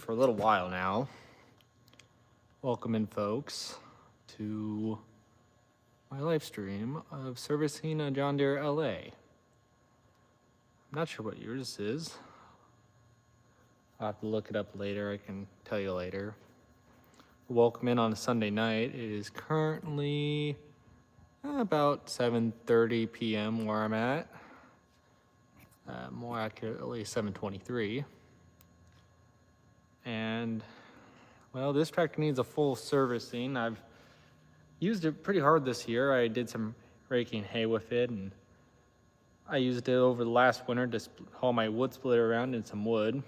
for a little while now. Welcome in, folks, to my live stream of servicing a John Deere LA. I'm not sure what yours is. I'll have to look it up later. I can tell you later. Welcome in on a Sunday night. It is currently about 7:30 p.m. where I'm at. More accurately, 7:23. And, well, this tractor needs a full servicing. I've used it pretty hard this year. I did some raking hay with it, and I used it over the last winter to haul my wood splitter around in some wood.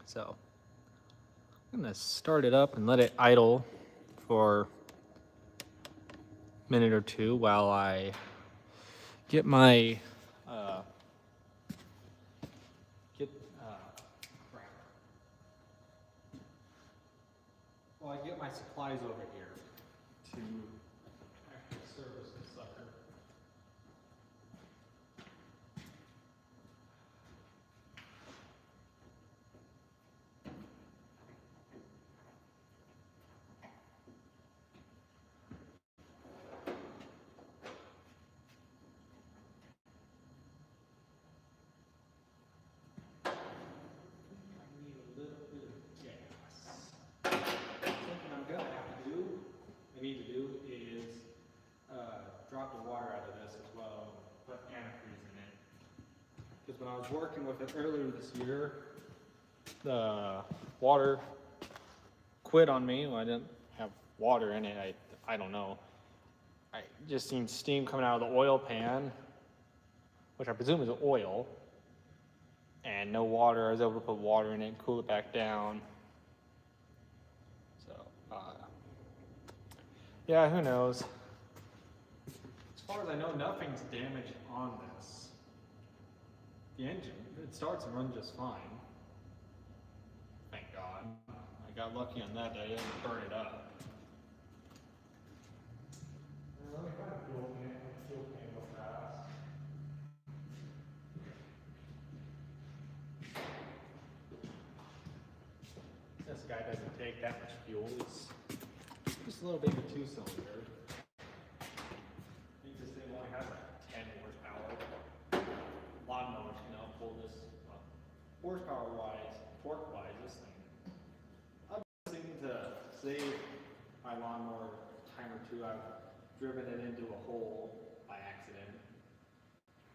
So I'm gonna start it up and let it idle for a minute or two while I get my I get my supplies over here to actually service this sucker. Drop the water out of this as well, put antifreeze in it. Because when I was working with it earlier this year, the water quit on me. Well, I didn't have water in it. I don't know. I just seen steam coming out of the oil pan, which I presume is oil, and no water. I was able to put water in it and cool it back down. So, yeah, who knows? As far as I know, nothing's damaged on this. The engine, it starts and runs just fine. Thank God. I got lucky on that. I didn't burn it up. Let me find a fuel can real fast. This guy doesn't take that much fuel. It's just a little baby 2-cylinder. Has like 10 horsepower. Lawnmowers can outpull this horsepower wise, torque wise, this thing. I'm just thinking to save my lawnmower time or two. I've driven it into a hole by accident.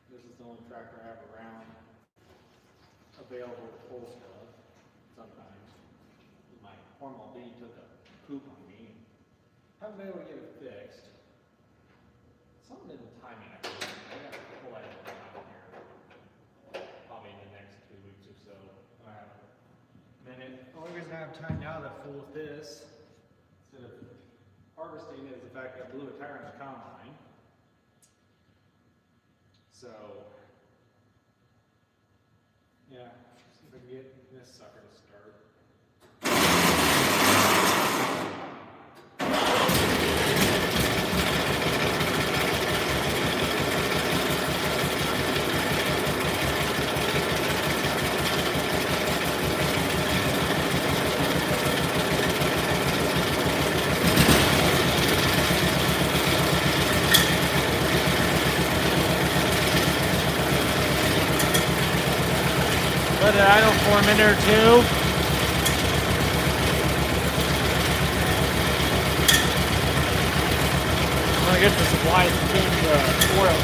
This is the only tractor I have around available to pull stuff sometimes. My Hormel B took a poop on me. Haven't been able to get it fixed. Something in the timing, I got a couple items out here. Probably in the next 2 weeks or so. I have a minute. The only reason I have time now to fool with this, instead of harvesting, is the fact that I blew a tire in the combine. So, yeah, see if I can get this sucker to start. Let it idle for a minute or two. I'm gonna get the supplies to change the oil.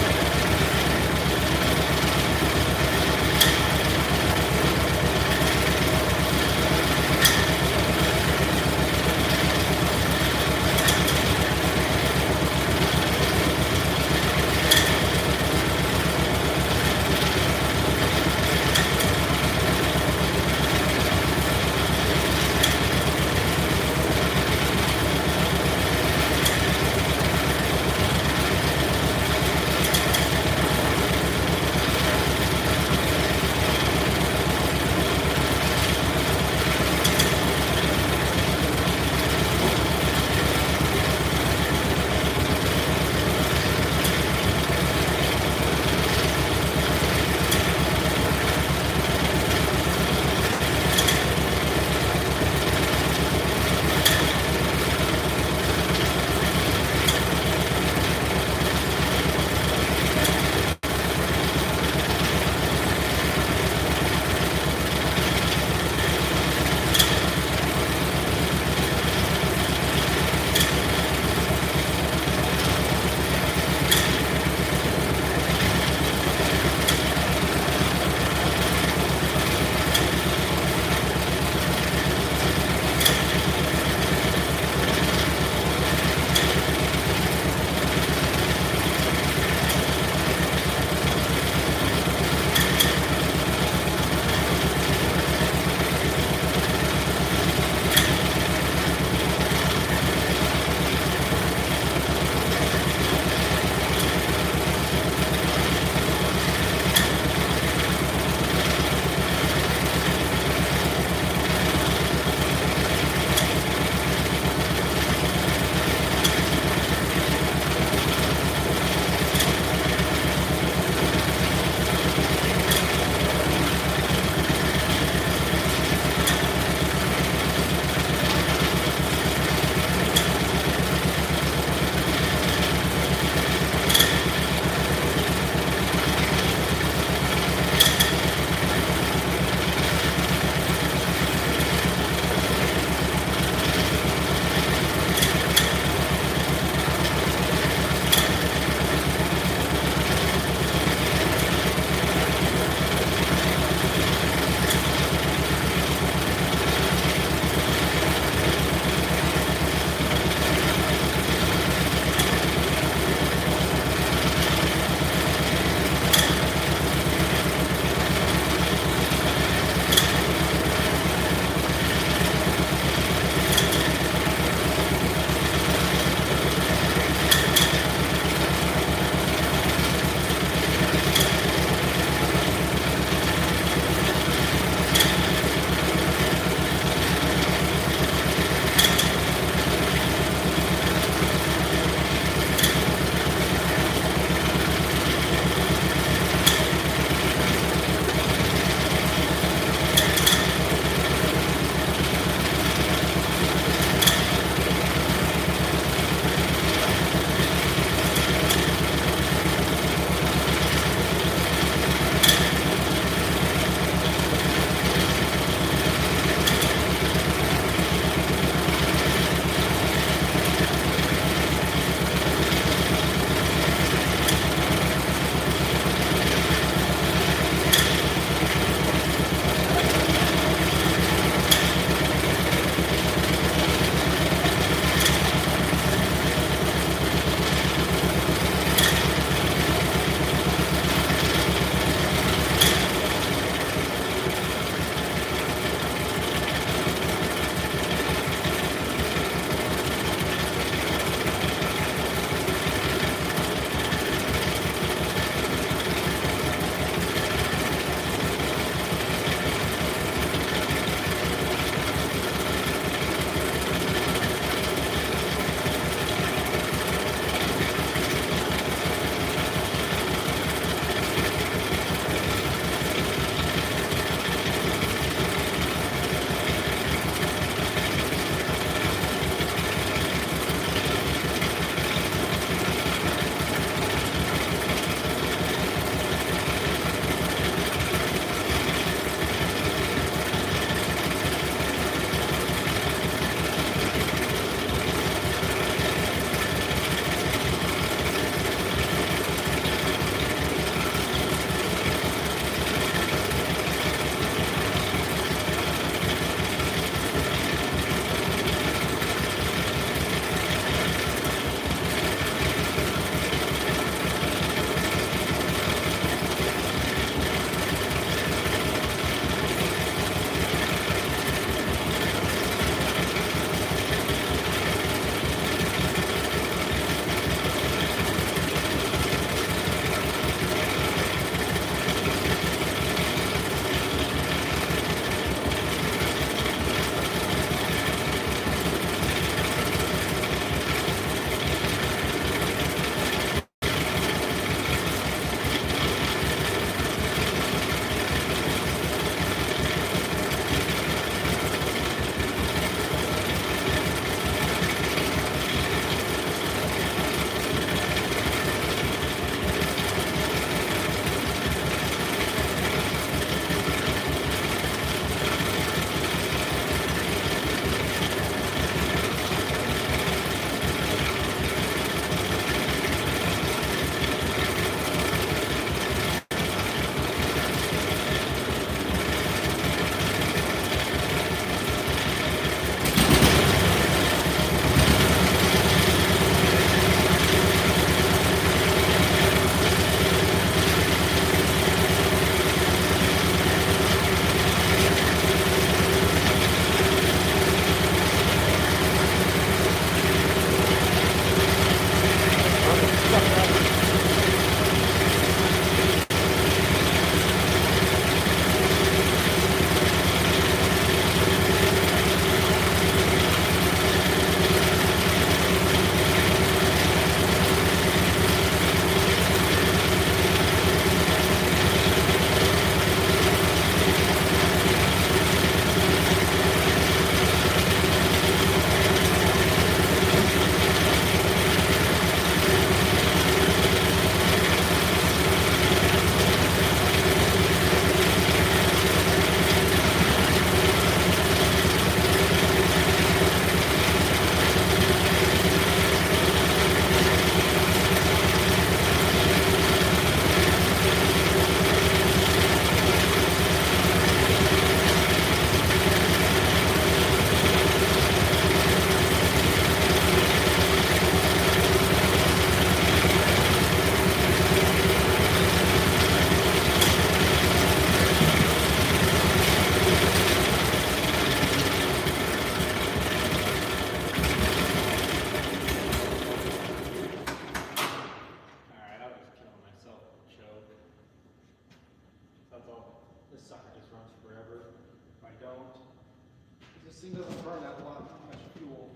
This thing doesn't burn that much fuel.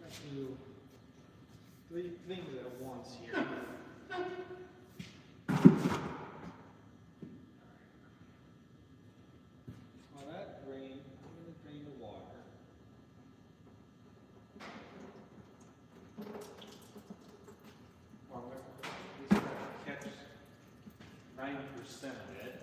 Let's do 3 things at once here. While that drain, I'm going to drain the water. Well, at least catch 90% of it.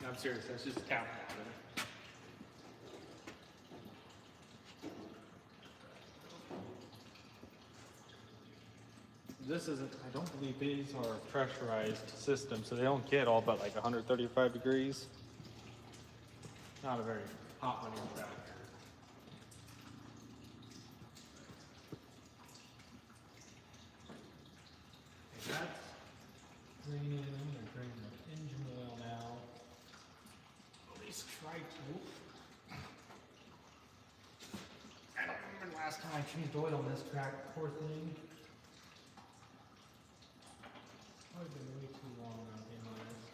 No, I'm serious, that's just tap water. This isn't, I don't believe these are pressurized systems, so they don't get all but like 135 degrees. Not a very hot running tractor. Okay, that's draining. I'm going to drain the engine oil now. At least try to. I don't remember the last time I changed oil on this track, poor thing. I've been way too long now, being honest.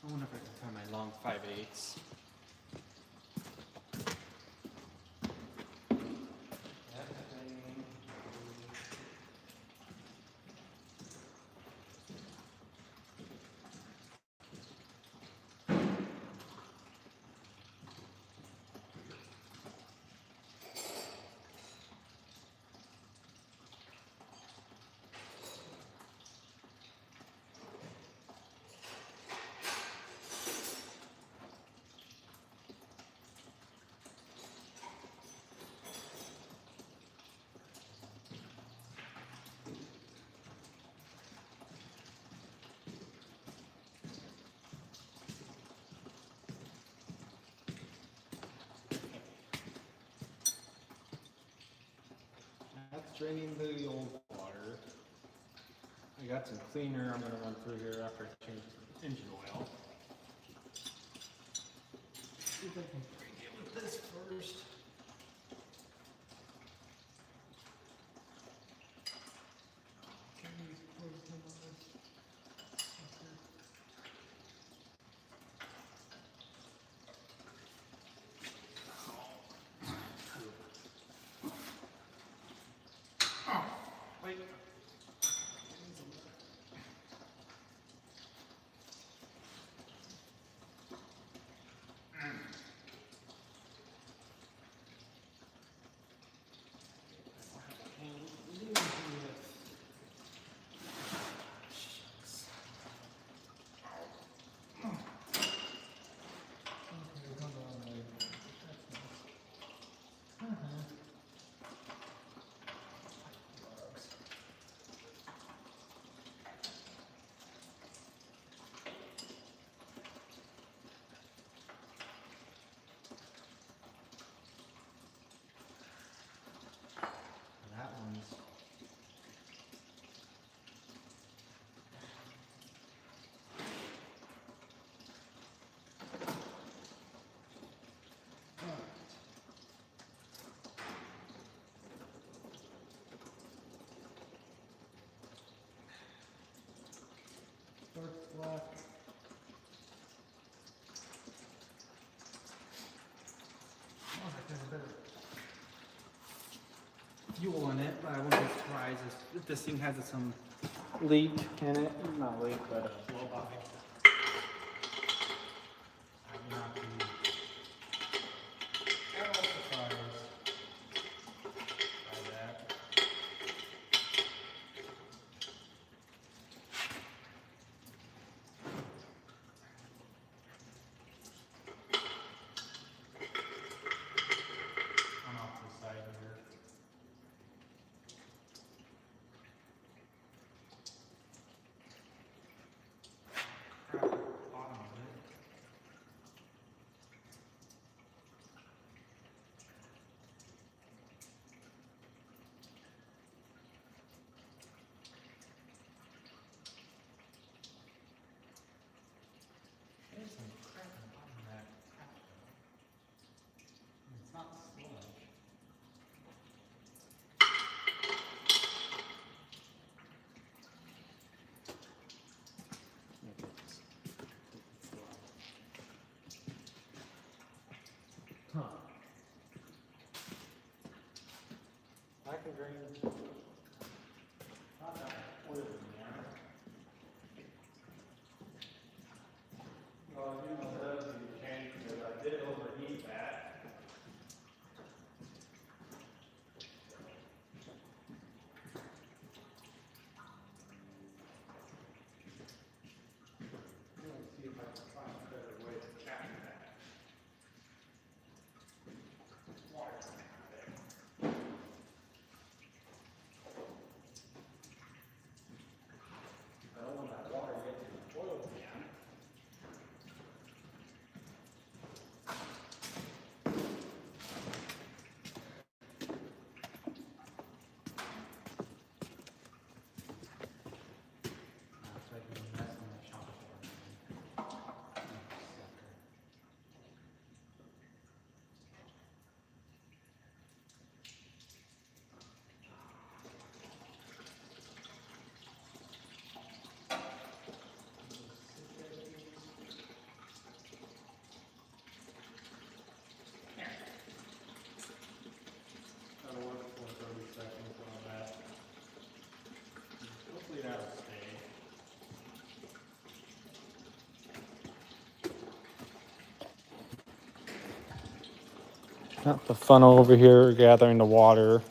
I wonder if I can find my long 5/8. That's draining the old water. I got some cleaner I'm going to run through here after I change the engine oil. See if I can get with this first. Wait. That one's dark black. Sounds like there's a bit of fuel in it, but I wouldn't be surprised if this thing has some leak in it. Not leak, but a flow by. I would not be at all surprised by that. On off the side here. Crack the bottom of it. There's some crack on the bottom of that crack though. It's not sludge. Huh. I can drain not that oil in there. Well, you know, that does need to change because I did overheat that. Let's see if I can find a better way to capture that. Water coming out there. I don't want that water getting in the oil pan. That's like a mess in the shop floor. That'll work for 30 seconds on that. Hopefully that'll stay. Got the funnel over here gathering the water.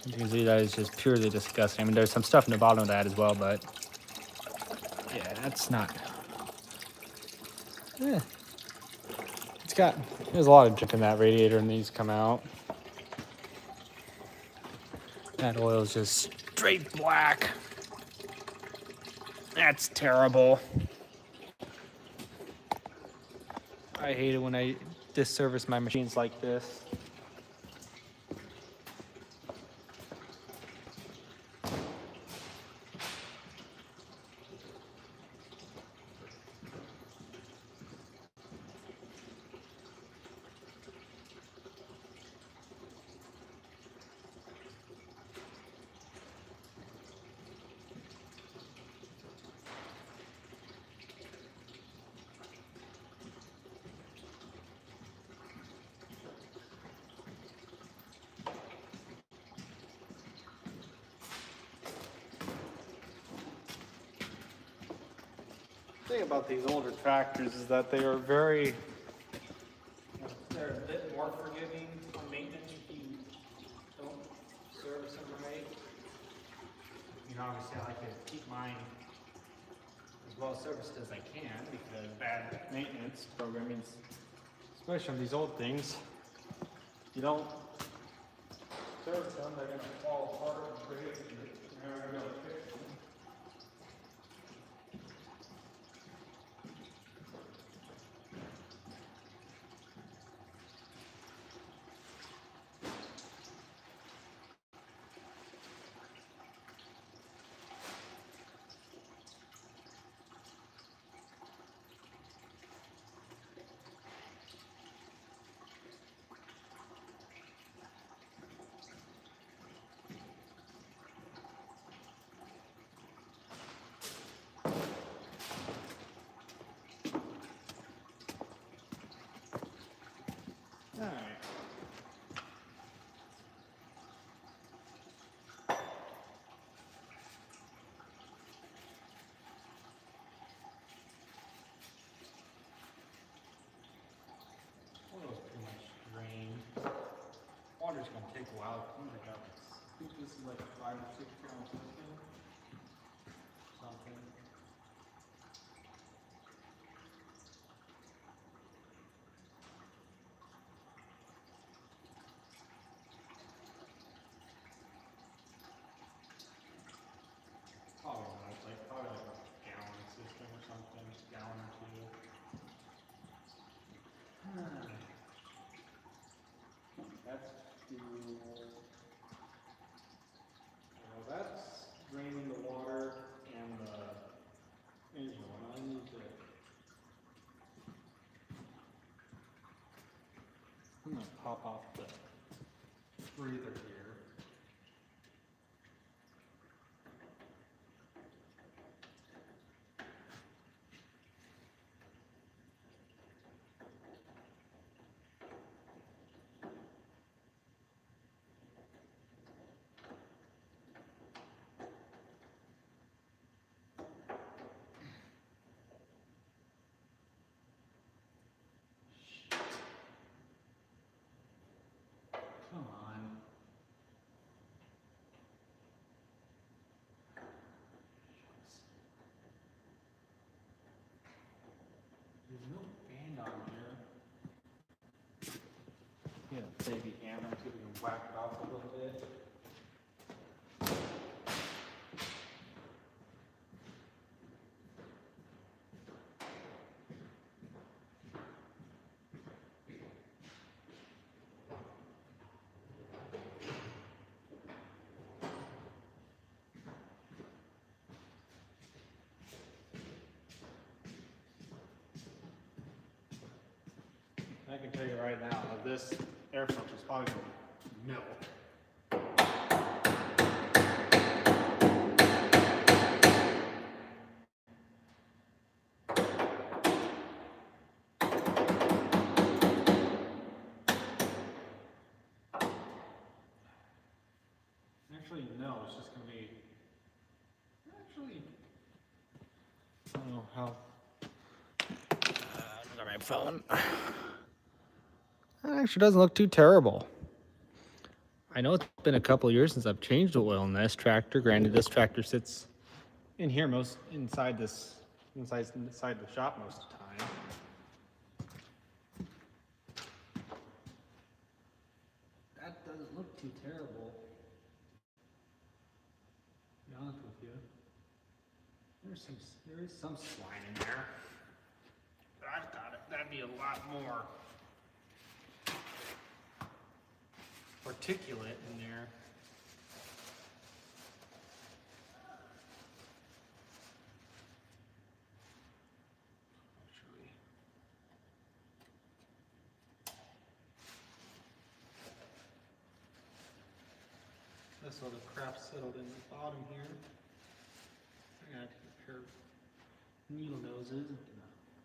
You can see that is just purely disgusting. I mean, there's some stuff in the bottom of that as well, but yeah, that's not. There's a lot of drip in that radiator and these come out. That oil is just straight black. That's terrible. I hate it when I disservice my machines like this. The thing about these older tractors is that they are they're a bit more forgiving on maintenance if you don't service them right. You know, obviously I like to keep mine as well serviced as I can because bad maintenance programming, especially on these old things, you don't service them, they're going to fall apart and break and you're never going to fix them. take a while to clean it up. I think this is like a 5 or 6 gallon system. Something. Probably not. It's like probably like a gallon system or something, gallon or two. That's fuel. Well, that's draining the water and the engine oil. I need to. I'm gonna pop off the breather here. Come on. There's no band on here. Yeah, baby hammer so we can whack it off a little bit. I can tell you right now, this air filter is probably going to milk. Actually, no, it's just going to be, actually, I don't know how, I got my phone. That actually doesn't look too terrible. I know it's been a couple of years since I've changed the oil in this tractor. Granted, this tractor sits in here inside the shop most of the time. That doesn't look too terrible. To be honest with you, there is some slime in there. But I thought that'd be a lot more particulate in there. Actually, this all the crap settled in the bottom here. I gotta take a pair of needle noses and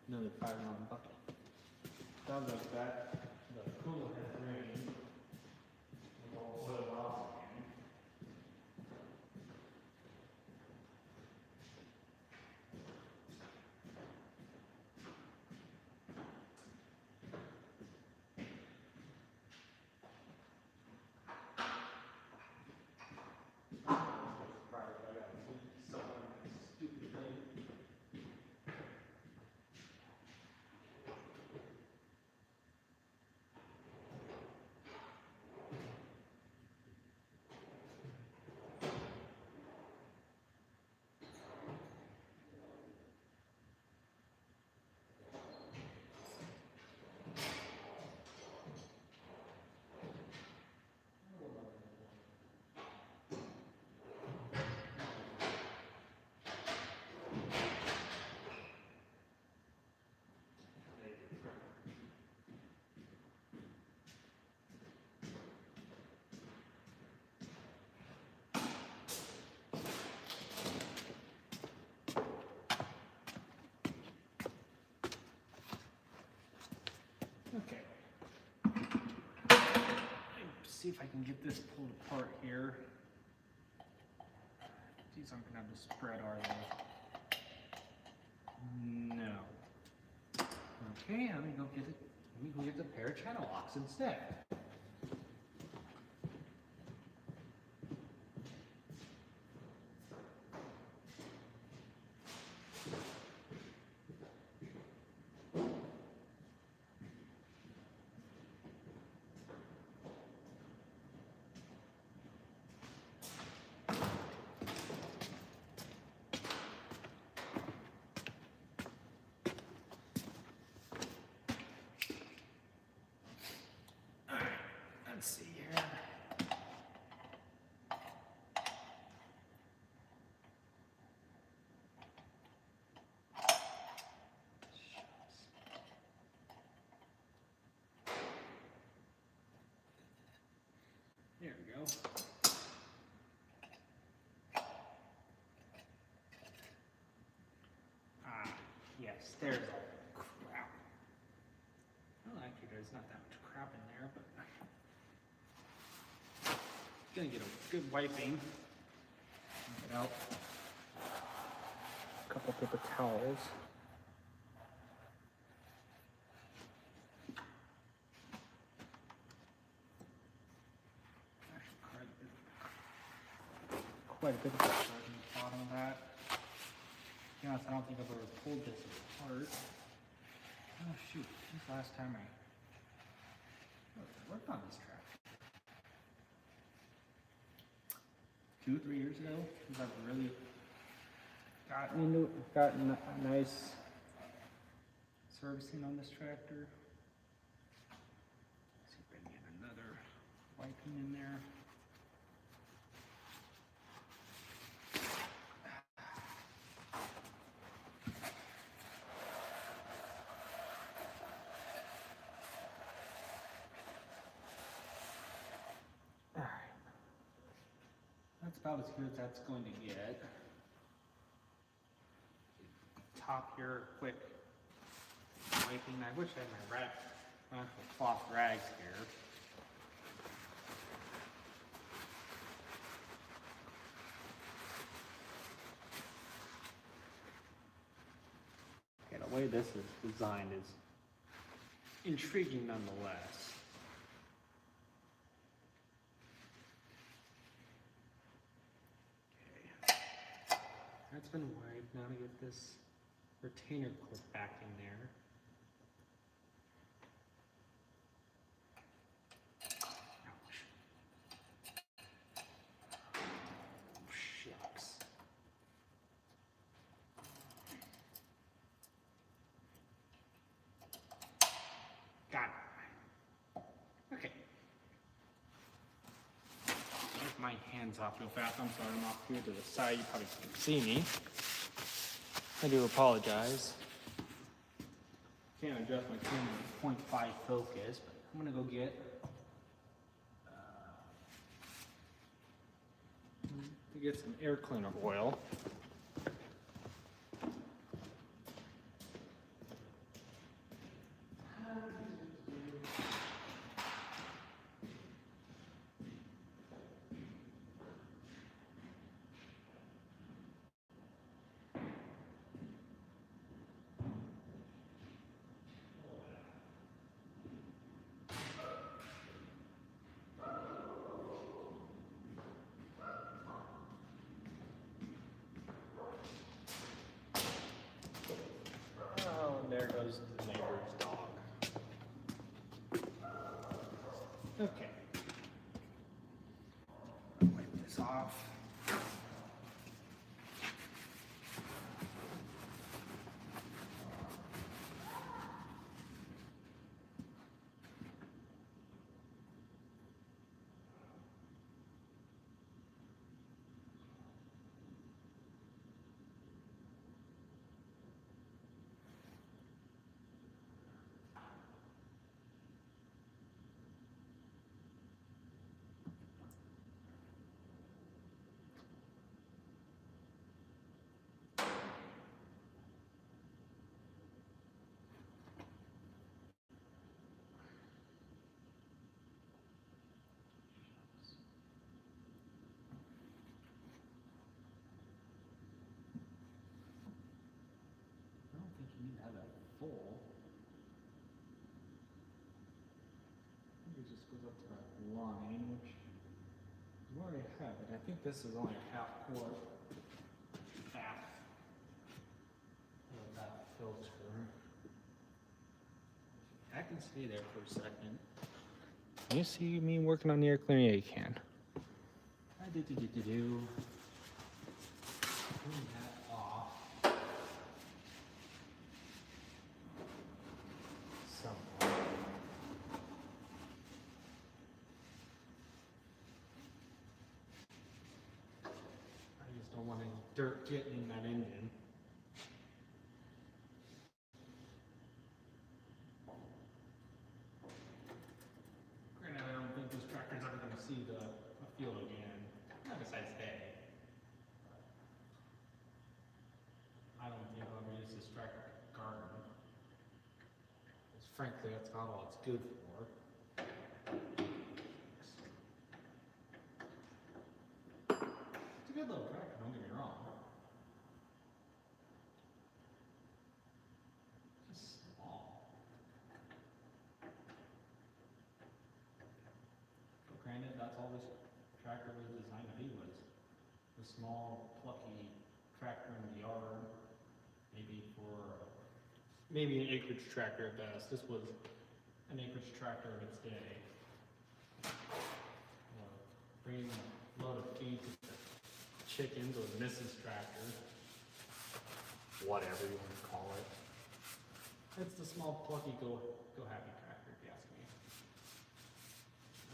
another 5-gallon bucket. Sounds like that. The cooler has drained. All oiled off again. Okay. Let's see if I can get this pulled apart here. These aren't gonna have to spread, are they? No. Okay, let me go get the pair of channel locks instead. there's all crap. Well, actually, there's not that much crap in there, but gonna get a good wiping. Get out a couple paper towels. Quite a bit of dirt on the bottom of that. To be honest, I don't think I've ever pulled this apart. Oh shoot, this last time I worked on this track. 2-3 years ago, since I've really gotten into it, gotten a nice servicing on this tractor. Let's see if I can get another wiping in there. That's about as good as that's going to get. Top here, quick wiping. I wish I had my cloth rags here. Okay, the way this is designed is intriguing nonetheless. That's been wiped. Now to get this retainer clip back in there. Ouch. Shucks. Got it. Okay. Get my hands off real fast. I'm sorry, I'm off here to the side. You probably can't see me. I do apologize. Can't adjust my camera to 0.5 focus, but I'm gonna go get some air cleaner oil. There goes the neighbor's dog. Okay. Wipe this off. You need to have that full. I think it just goes up to that line, which you already have it. I think this is only a half quart. Half of that filter. I can stay there for a second. Can you see me working on the air cleaner? Yeah, you can. Clean that off. Don't want any dirt getting in that engine. Granted, I don't think this tractor's ever going to see the field again. Not besides hay. I don't think I'll ever use this tractor to garden. frankly, that's not all it's good for. It's a good little tractor, don't get me wrong. It's just small. But granted, that's all this tractor was designed to be, was a small, plucky tractor in the yard. Maybe an acreage tractor at best. This was an acreage tractor of its day. Bringing a load of feed to the chickens, or Mrs. Tractor, whatever you want to call it. It's the small, plucky, go happy tractor, if you ask me.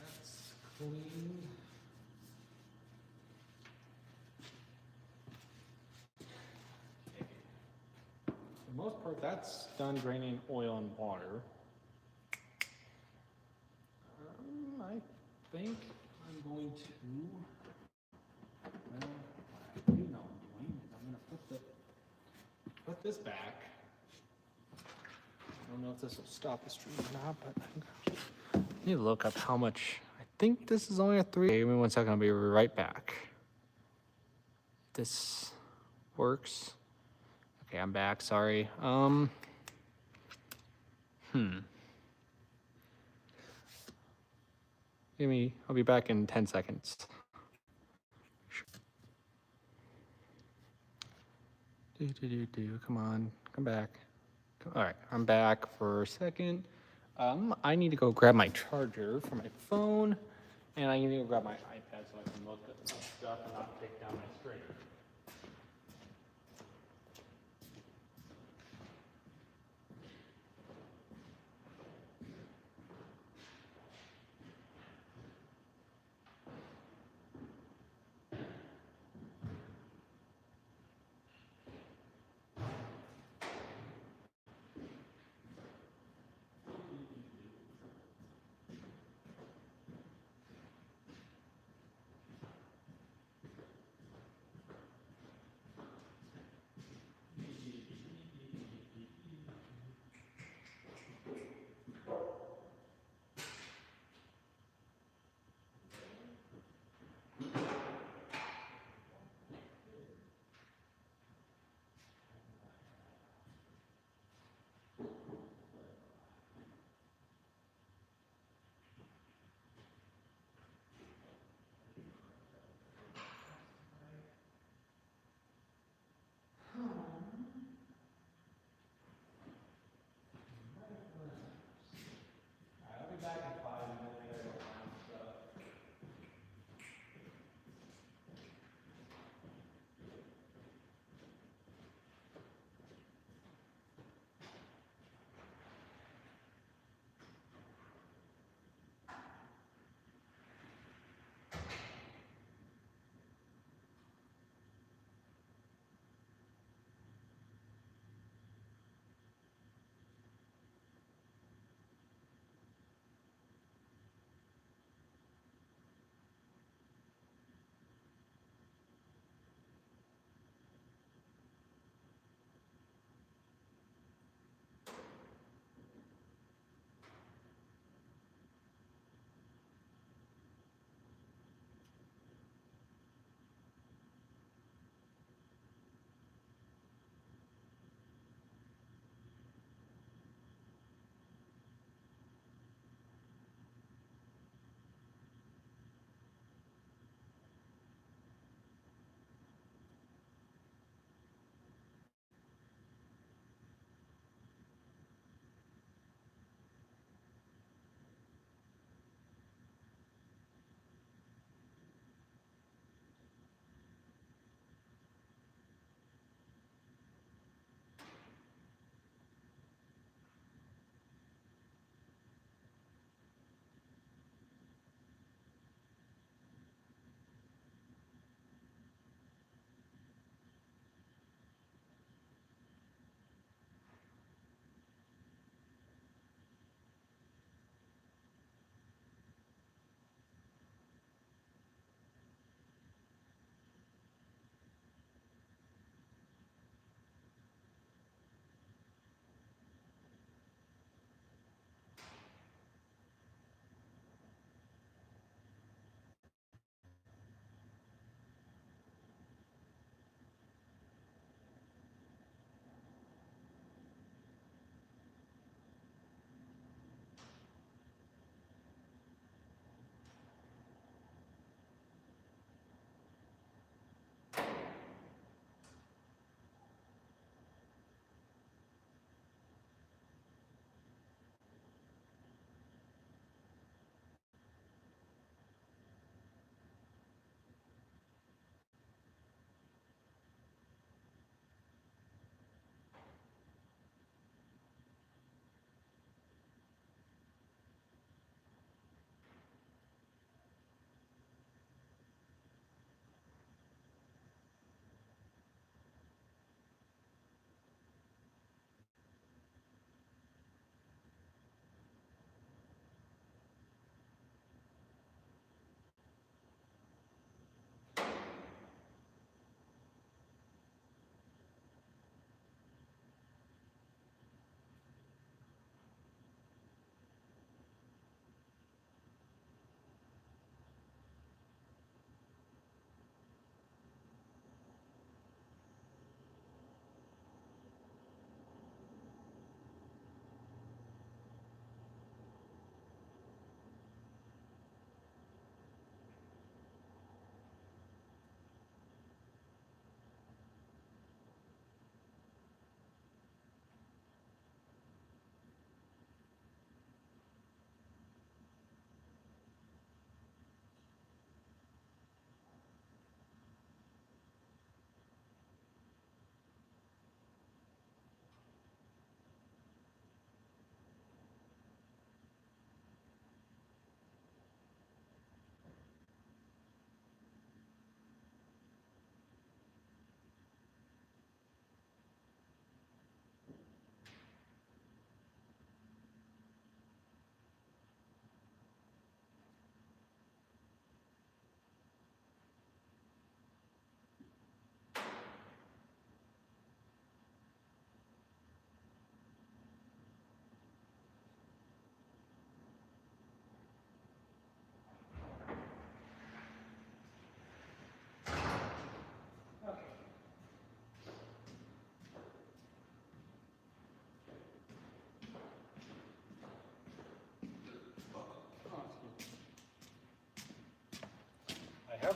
That's cleaned. For the most part, that's done draining oil and water. I think I'm going to, well, what I do know I'm doing is I'm going to put this back. I don't know if this will stop the stream or not, but I need to look up how much. I think this is only a 3. Give me 1 second, I'll be right back. This works. Okay, I'm back, sorry. I'll be back in 10 seconds. Come on, come back. All right, I'm back for a second. I need to go grab my charger for my phone, and I need to go grab my iPad so I can look at my stuff and not take down my screen.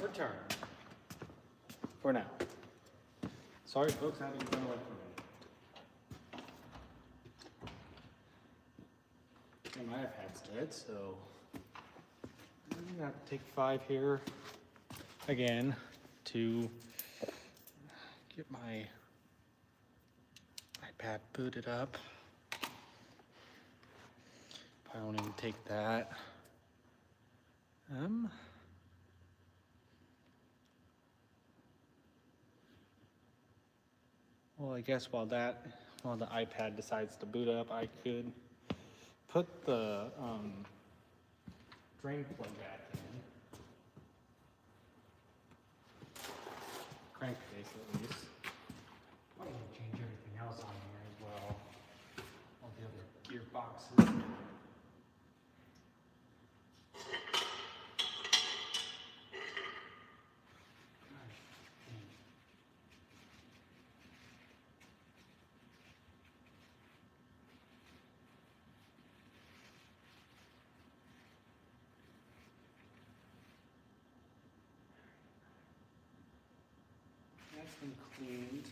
have returned. For now. Sorry folks, I had to run away from it. And my iPad's dead, so I'm gonna have to take 5 here again to get my iPad booted up. I won't even take that. Well, I guess while the iPad decides to boot up, I could put the drain plug back in. Crankcase at least. I'm gonna change everything else on here as well. All the other gearboxes. That's been cleaned.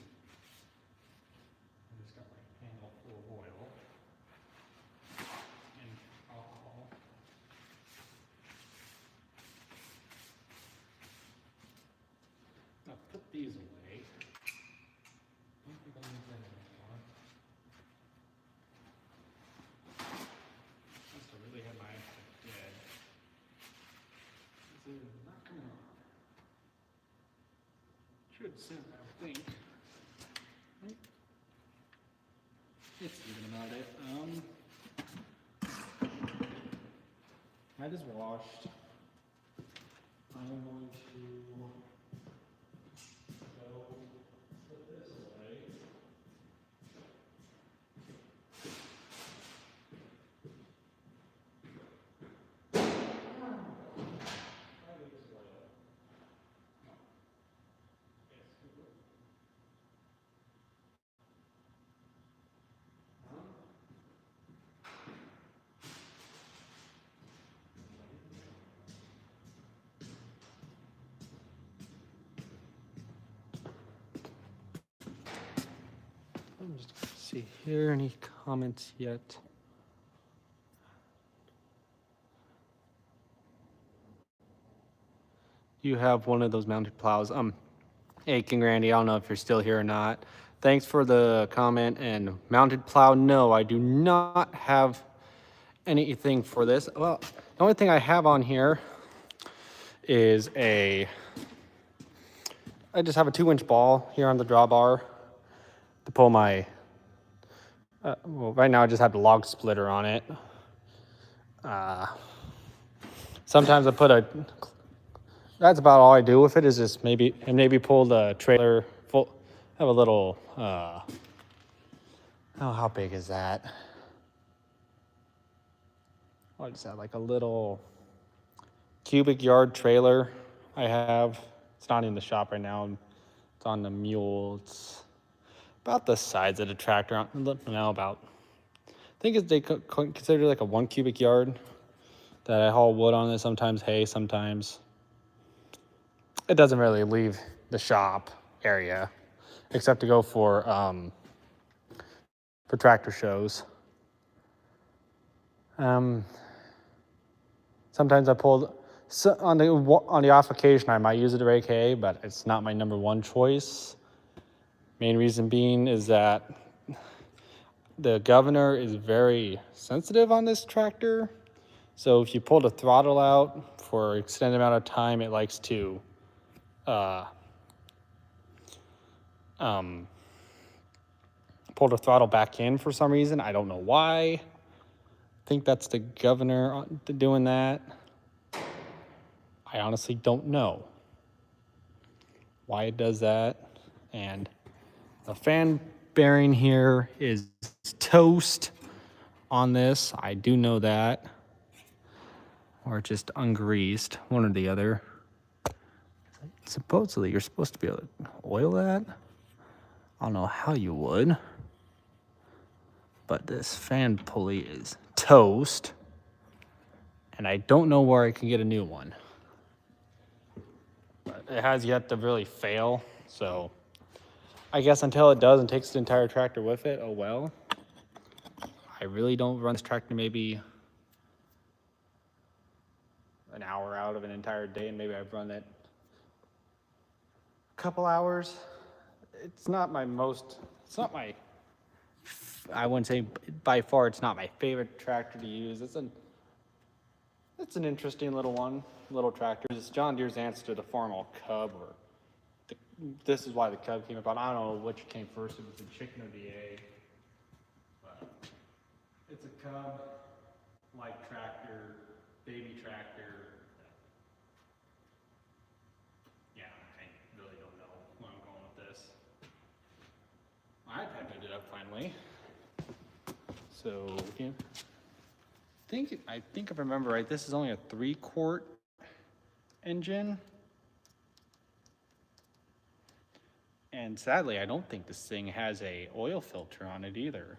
I just got my handle full of oil and alcohol. I'll put these away. I don't think I need them anymore. Must have really had my iPad dead. This is not coming on. Should send, I would think. Right. It's even about it. That is washed. I'm going to go put this away. Let me just see here, any comments yet? You have one of those mounted plows. Hey, King Randy, I don't know if you're still here or not. Thanks for the comment. And mounted plow, no, I do not have anything for this. Well, the only thing I have on here is I just have a 2-inch ball here on the drawbar to pull my, well, right now I just have the log splitter on it. Sometimes I put that's about all I do with it, is just maybe pull the trailer full. I have a little, oh, how big is that? I just have like a little cubic yard trailer I have. It's not in the shop right now. It's on the mule. It's about the size of the tractor. Now about, I think they consider like a 1 cubic yard that I haul wood on it. Sometimes hay, sometimes. It doesn't really leave the shop area, except to go for tractor shows. Sometimes I pull on the off occasion I might use it to rake hay, but it's not my number 1 choice. Main reason being is that the governor is very sensitive on this tractor. So if you pull the throttle out for an extended amount of time, it likes to pull the throttle back in for some reason. I don't know why. I think that's the governor doing that. I honestly don't know why it does that. And the fan bearing here is toast on this. I do know that. Or just ungreased, one or the other. Supposedly, you're supposed to be able to oil that. I don't know how you would. But this fan pulley is toast. And I don't know where I can get a new one. it has yet to really fail. So I guess until it does and takes the entire tractor with it, oh well. I really don't run this tractor maybe an hour out of an entire day, and maybe I've run it a couple hours. It's not my I wouldn't say by far it's not my favorite tractor to use. It's an interesting little tractor. It's John Deere's answer to the Farmall Cub, or this is why the Cub came about. I don't know which came first, if it was the chicken or the egg. But it's a Cub-like tractor, baby tractor. Yeah, I really don't know where I'm going with this. My iPad picked it up finally. So, yeah. I think if I remember right, this is only a 3-quart engine. And sadly, I don't think this thing has a oil filter on it either.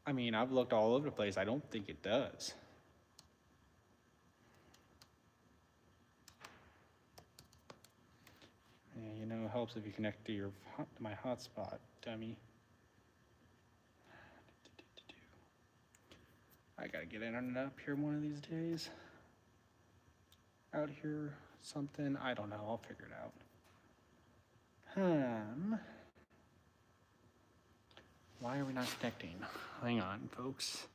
I mean, I've looked all over the place. I don't think it does. Yeah, you know, it helps if you connect to my hotspot, dummy. I gotta get internet up here one of these days. Out here, something, I don't know, I'll figure it out. Why are we not connecting? Hang on, folks.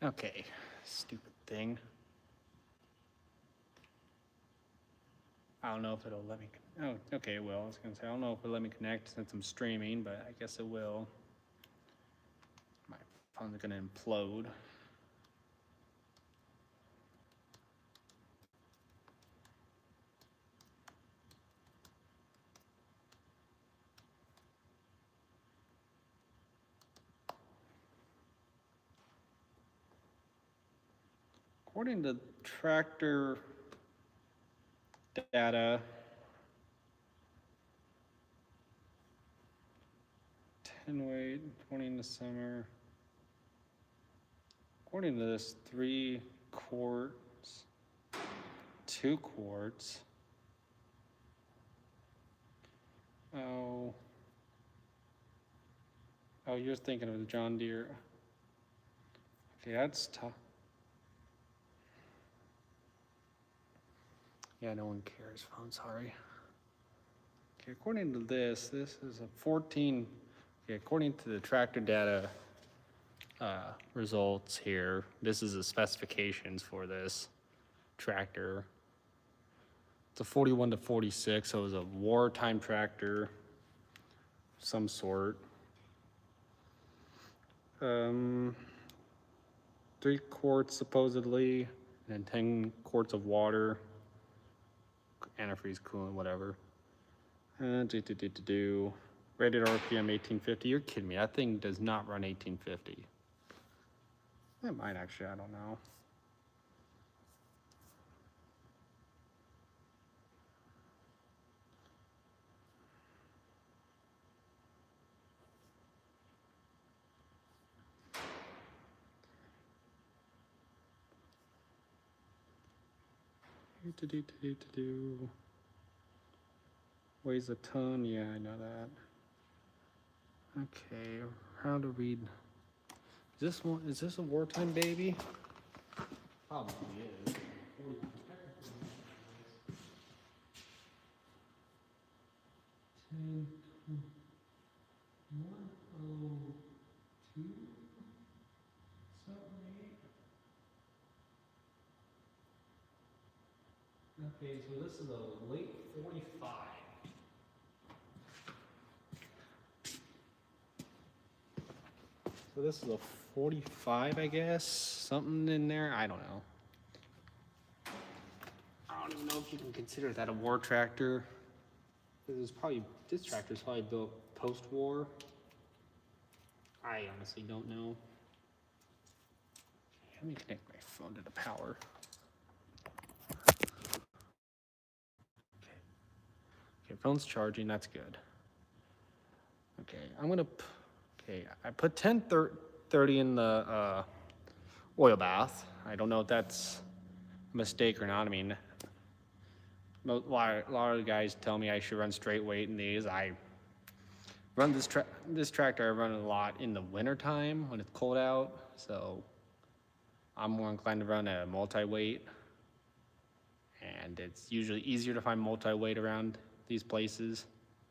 Okay, stupid thing. I don't know if it'll let me, oh, okay, it will. I was gonna say, I don't know if it'll let me connect since I'm streaming, but I guess it will. My phone's gonna implode. According to tractor data, 10 weight, 20 in the summer. According to this, 3 quarts, 2 quarts. Oh, you're thinking of the John Deere. Okay, that's tough. Yeah, no one cares. Phone, sorry. Okay, according to this is a 14. Okay, according to the tractor data results here, this is the specifications for this tractor. It's a 41 to 46, so it was a wartime tractor of some sort. 3 quarts supposedly, and then 10 quarts of water, antifreeze, coolant, whatever. Rated RPM 1850. You're kidding me. That thing does not run 1850. It might actually, I don't know. Weighs a ton, yeah, I know that. Okay, how to read. Is this a wartime baby? Probably is. 10, 102, something. Okay, so this is a late 45. So this is a 45, I guess. Something in there. I don't know. I don't even know if you can consider that a war tractor. This tractor is probably built post-war. I honestly don't know. Let me connect my phone to the power. Okay, phone's charging. That's good. Okay, I put 1030 in the oil bath. I don't know if that's a mistake or not. I mean, a lot of the guys tell me I should run straight weight in these. I run this tractor. I run it a lot in the winter time when it's cold out. So I'm more inclined to run a multi-weight, and it's usually easier to find multi-weight around these places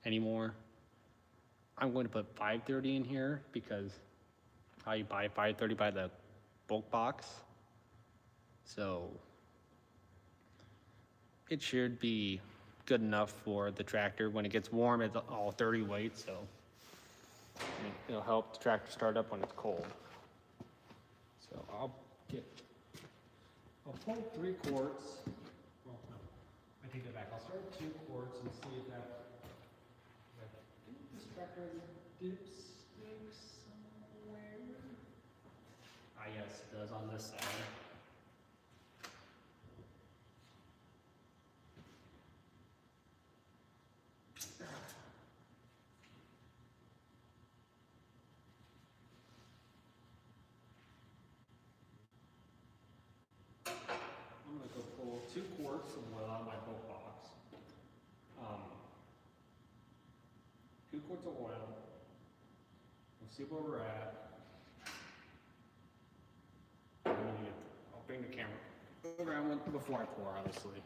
anymore. I'm going to put 530 in here because I buy 530 by the bulk box. So it should be good enough for the tractor. When it gets warm, it's all 30 weight, so it'll help the tractor start up when it's cold. So I'll pull 3 quarts. Well, no, I take that back. I'll start with 2 quarts and see if that, I think this tractor has a dipstick somewhere. Ah, yes, it does on this side. I'm gonna go pull 2 quarts of oil out of my bulk box. 2 quarts of oil. We'll see where we're at. I'll bring the camera around before I pour, obviously.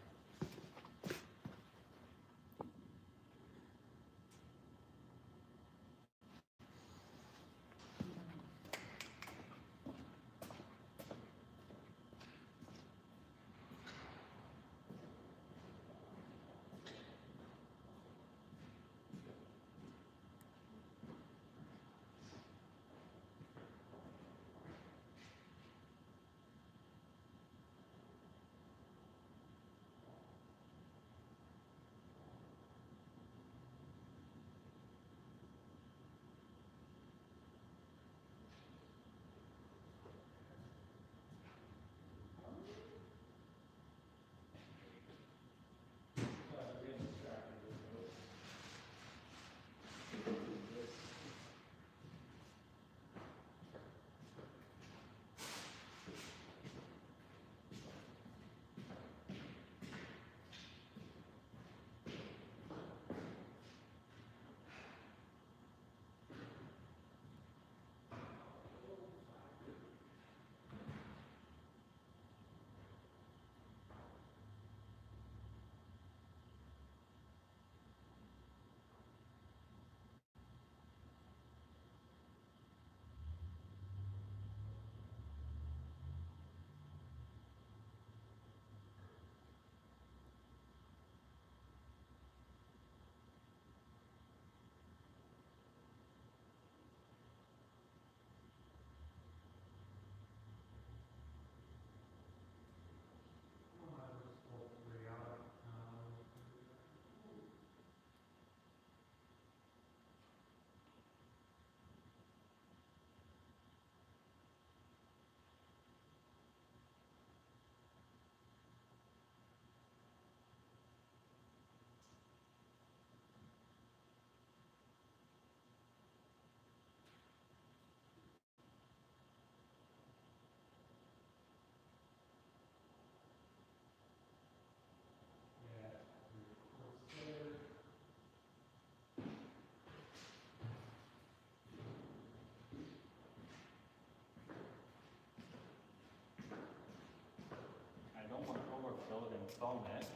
I don't want to overfill it and foam it,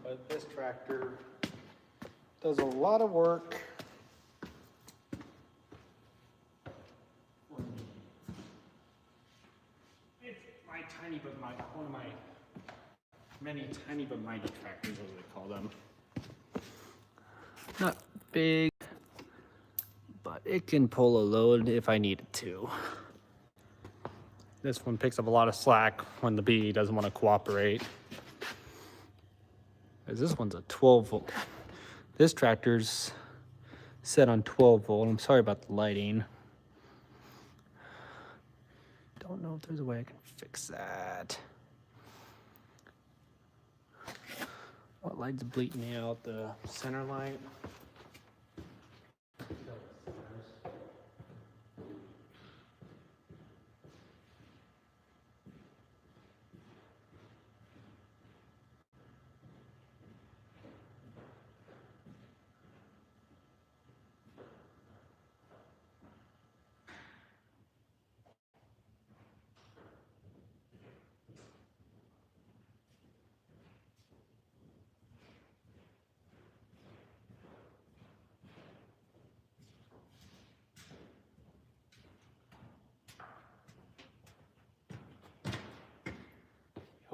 but this tractor does a lot of work for me. It's one of my many tiny but mighty tractors, as they call them. Not big, but it can pull a load if I need it to. This one picks up a lot of slack when the bee doesn't want to cooperate. As this one's a 12 volt. This tractor's set on 12 volt. I'm sorry about the lighting. Don't know if there's a way I can fix that. What light's bleeding me out? The center light?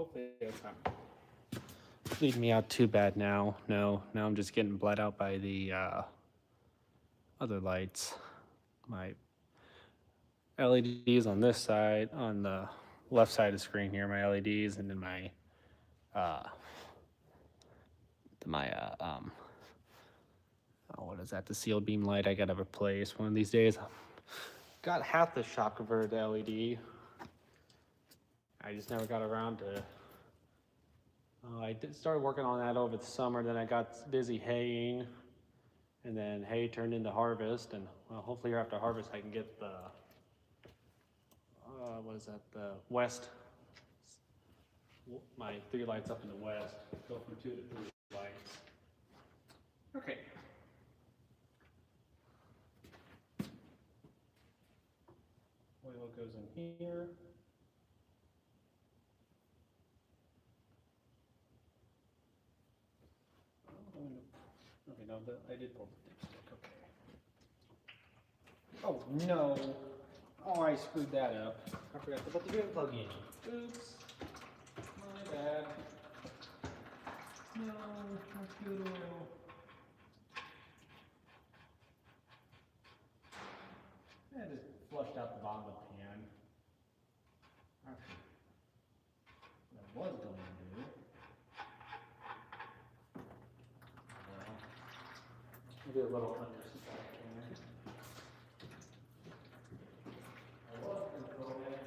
hopefully it's not bleeding me out too bad now. No, now I'm just getting bled out by the other lights. My LEDs on this side, on the left side of the screen here, my LEDs, and then uh, oh, what is that? The seal beam light I gotta replace one of these days. Got half the shop converted to LED. I just never got around to. I started working on that over the summer. Then I got busy haying, and then hay turned into harvest. And well, hopefully here after harvest I can get the what is that? The west. My 3 lights up in the west. Go from 2 to 3 lights. Okay. Oil goes in here. Okay, no, I did pull the dipstick. Okay. Oh no! Oh, I screwed that up. I forgot to put the drain plug in. Oops. My bad. No, not good oil. I just flushed out the bottom of the pan. Actually, what I was going to do. I'll do a little under can. I was going to go in there.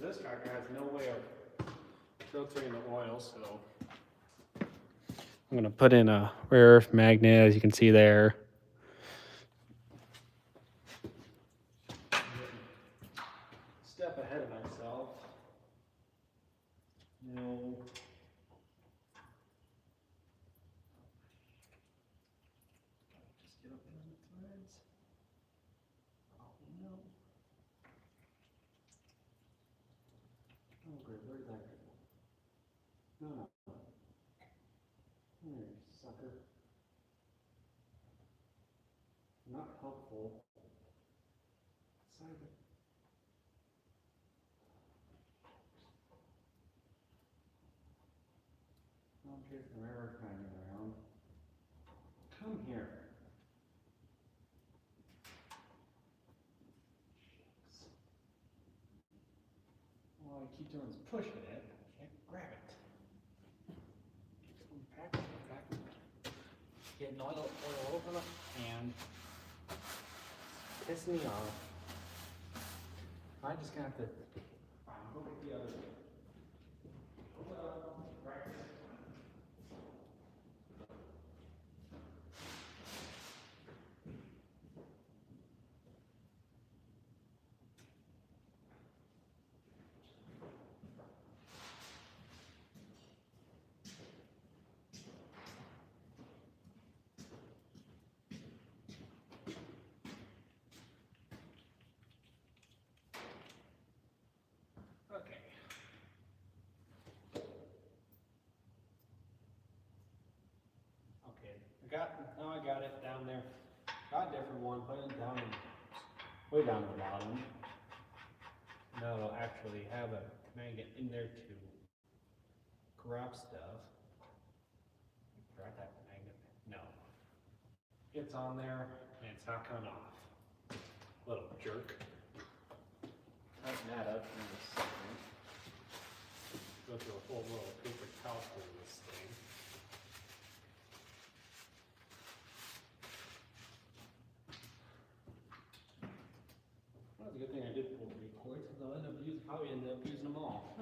This tractor has no way of filtering the oil, so I'm going to put in a rare earth magnet, as you can see there. Step ahead of myself. No. Just get up there on the threads. Oh no. Oh great, where'd that go? No. There, sucker. Not helpful. Side of it. I'm chasing the rare earth magnet around. Come here. All I keep doing is pushing it. I can't grab it. Getting oil over the hand. Piss me off. I just gonna have to go get the other one. Okay. Okay, now I got it down there. Got a different one, put it down way down the bottom. Now it'll actually have a magnet in there to grab stuff. Grab that magnet? No. It's on there and it's not coming off. Little jerk. Tighten that up in a second. Go through a whole little paper towel for this thing. Well, it's a good thing I did pull 3 cords, because I'll probably end up using them all.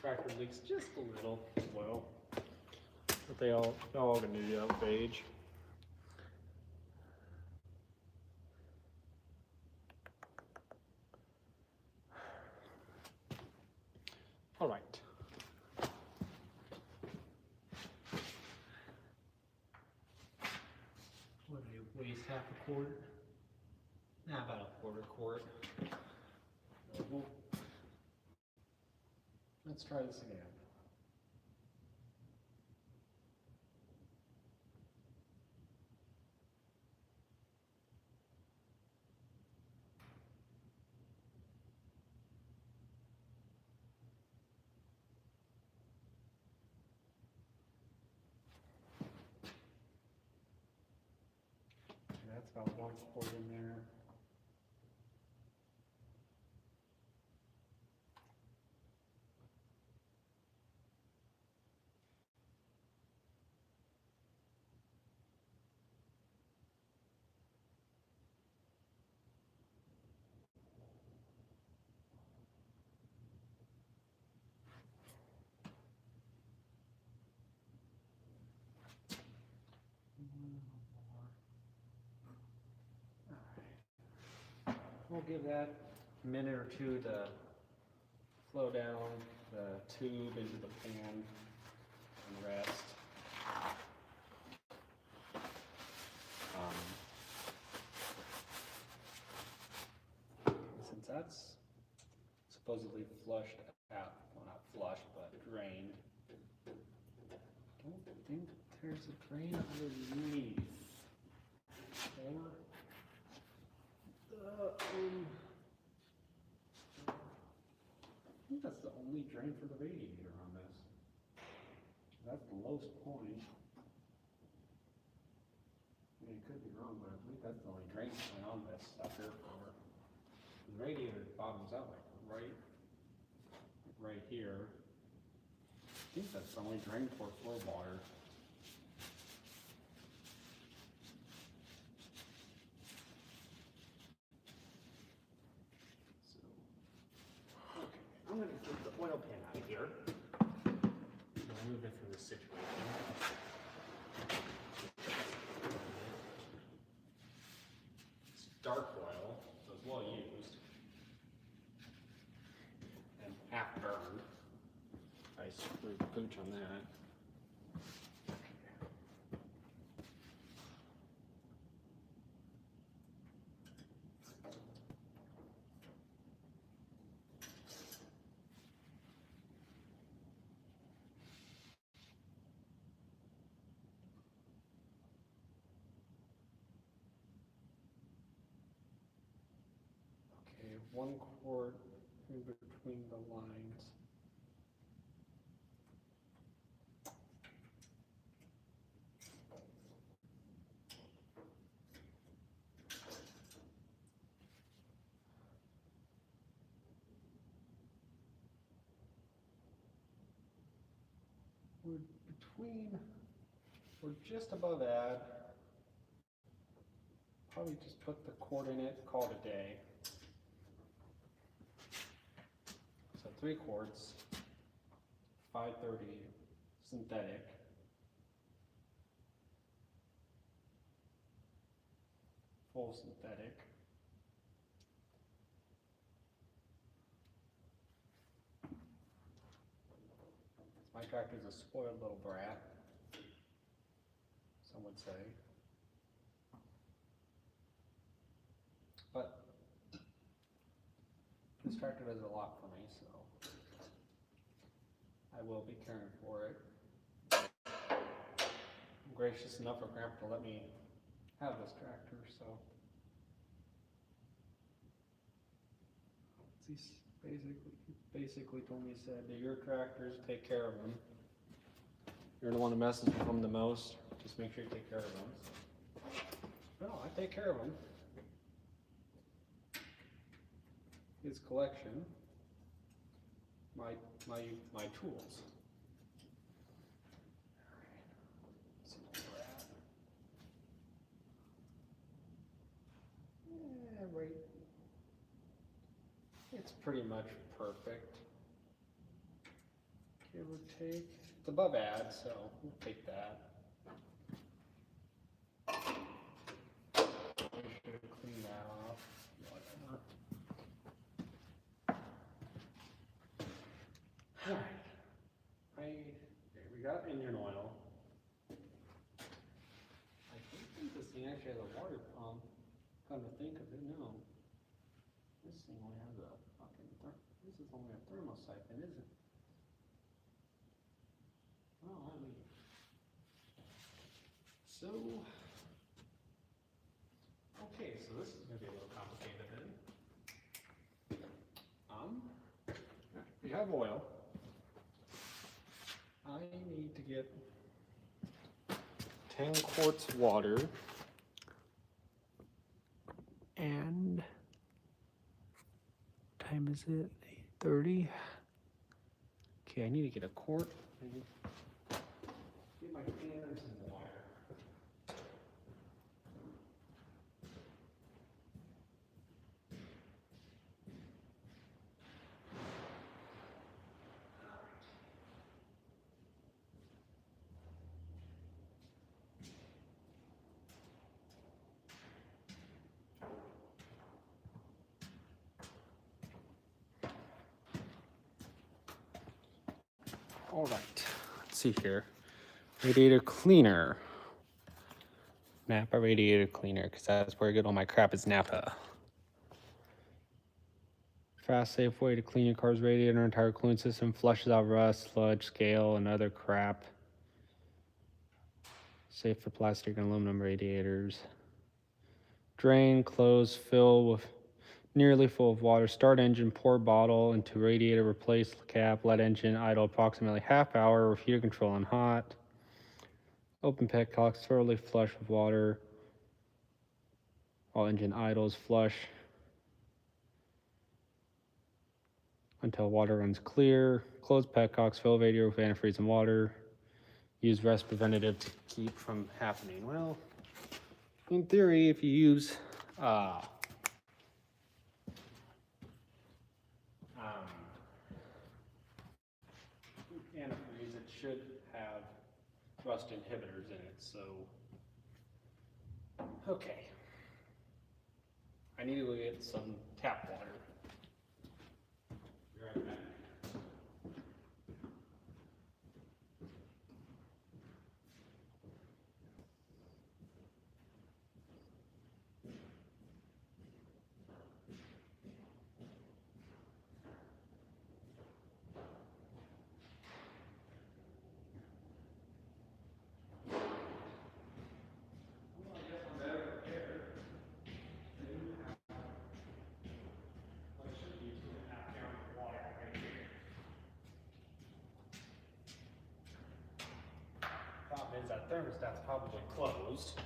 tractor leaks just a little oil, but they're all gonna be out of age. All right. What do I waste half a quart? Nah, about a quarter quart. Let's try this again. That's about 1 quart in there. We'll give that a minute or two to flow down the tube into the pan and rest. Since that's supposedly flushed out, well, not flushed, but drained, I don't think there's a drain underneath. Or I think that's the only drain for the radiator on this. That's the lowest point. I mean, it could be wrong, but I believe that's the only drain point on this sucker. The radiator bottoms out like right here. I think that's the only drain for flow water. I'm going to get the oil pan out of here. Remove it from this situation. It's dark oil, so it's well used. And half burned. I screwed the pooch on that. Okay, 1 quart in between the lines. We're just above that. Probably just put the quart in it, call it a day. So 3 quarts, 530 synthetic. Full synthetic. My tractor's a spoiled little brat, some would say. But this tractor does a lot for me, so I will be caring for it. I'm gracious enough for Grandpa to let me have this tractor, so he's basically told me, he said, they're your tractors, take care of them. You're the one that messes with them the most, just make sure you take care of them. No, I take care of them. His collection, my tools. Let's see where we're at. Yeah, right. It's pretty much perfect. give or take. It's above add, so we'll take that. We should clean that off. Whatever. Alright. We got engine oil. I don't think this thing actually has a water pump. Come to think of it, no. This thing only has a fucking this is only a thermosiphon, isn't it? Well, I mean, so okay, so this is gonna be a little complicated then. We have oil. I need to get 10 quarts water and what time is it? 8:30. Okay, I need to get a quart. Get my fingers in the water. All right, let's see here. Radiator cleaner. Napa radiator cleaner, because that's where I get all my crap is Napa. Fast, safe way to clean your car's radiator and entire cooling system. Flushes out rust, sludge, scale, and other crap. Safe for plastic and aluminum radiators. Drain, close, fill with nearly full of water. Start engine, pour bottle into radiator, replace cap, let engine idle approximately half hour, with heater control on hot. Open petcock, thoroughly flush with water. While engine idles, flush until water runs clear. Close petcocks, fill radiator with antifreeze and water. Use rust preventative to keep from happening. Well, in theory, if you use antifreeze, it should have rust inhibitors in it. So, okay. I need to go get some tap water. Be right back. Problem is that thermostat's probably closed,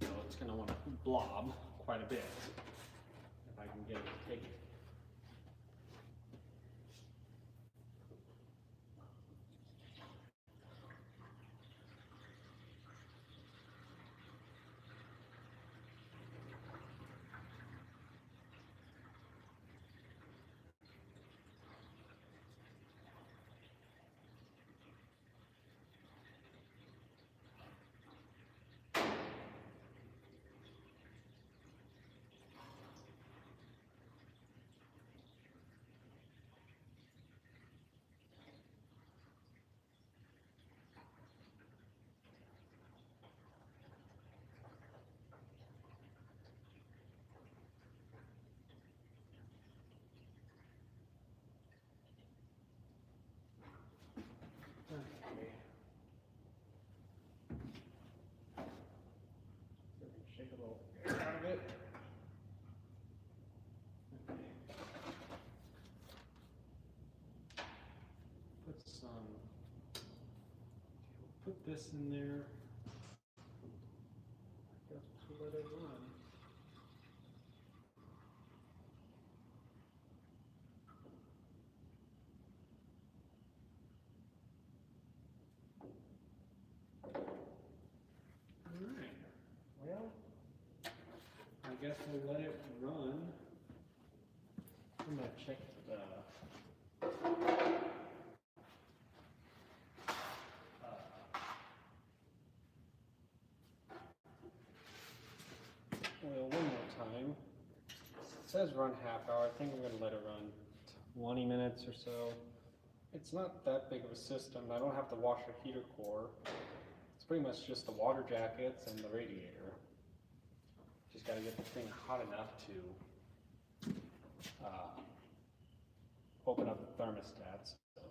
so it's going to want to blob quite a bit if I can get it to take it. Okay. Shake a little air out of it. Okay. Put this in there. I guess we'll let it run. Alright. Well, I guess we'll let it run. I'm gonna check the says run half hour. I think I'm gonna let it run 20 minutes or so. It's not that big of a system. I don't have to wash a heater core. It's pretty much just the water jackets and the radiator. Just gotta get the thing hot enough to open up the thermostats. So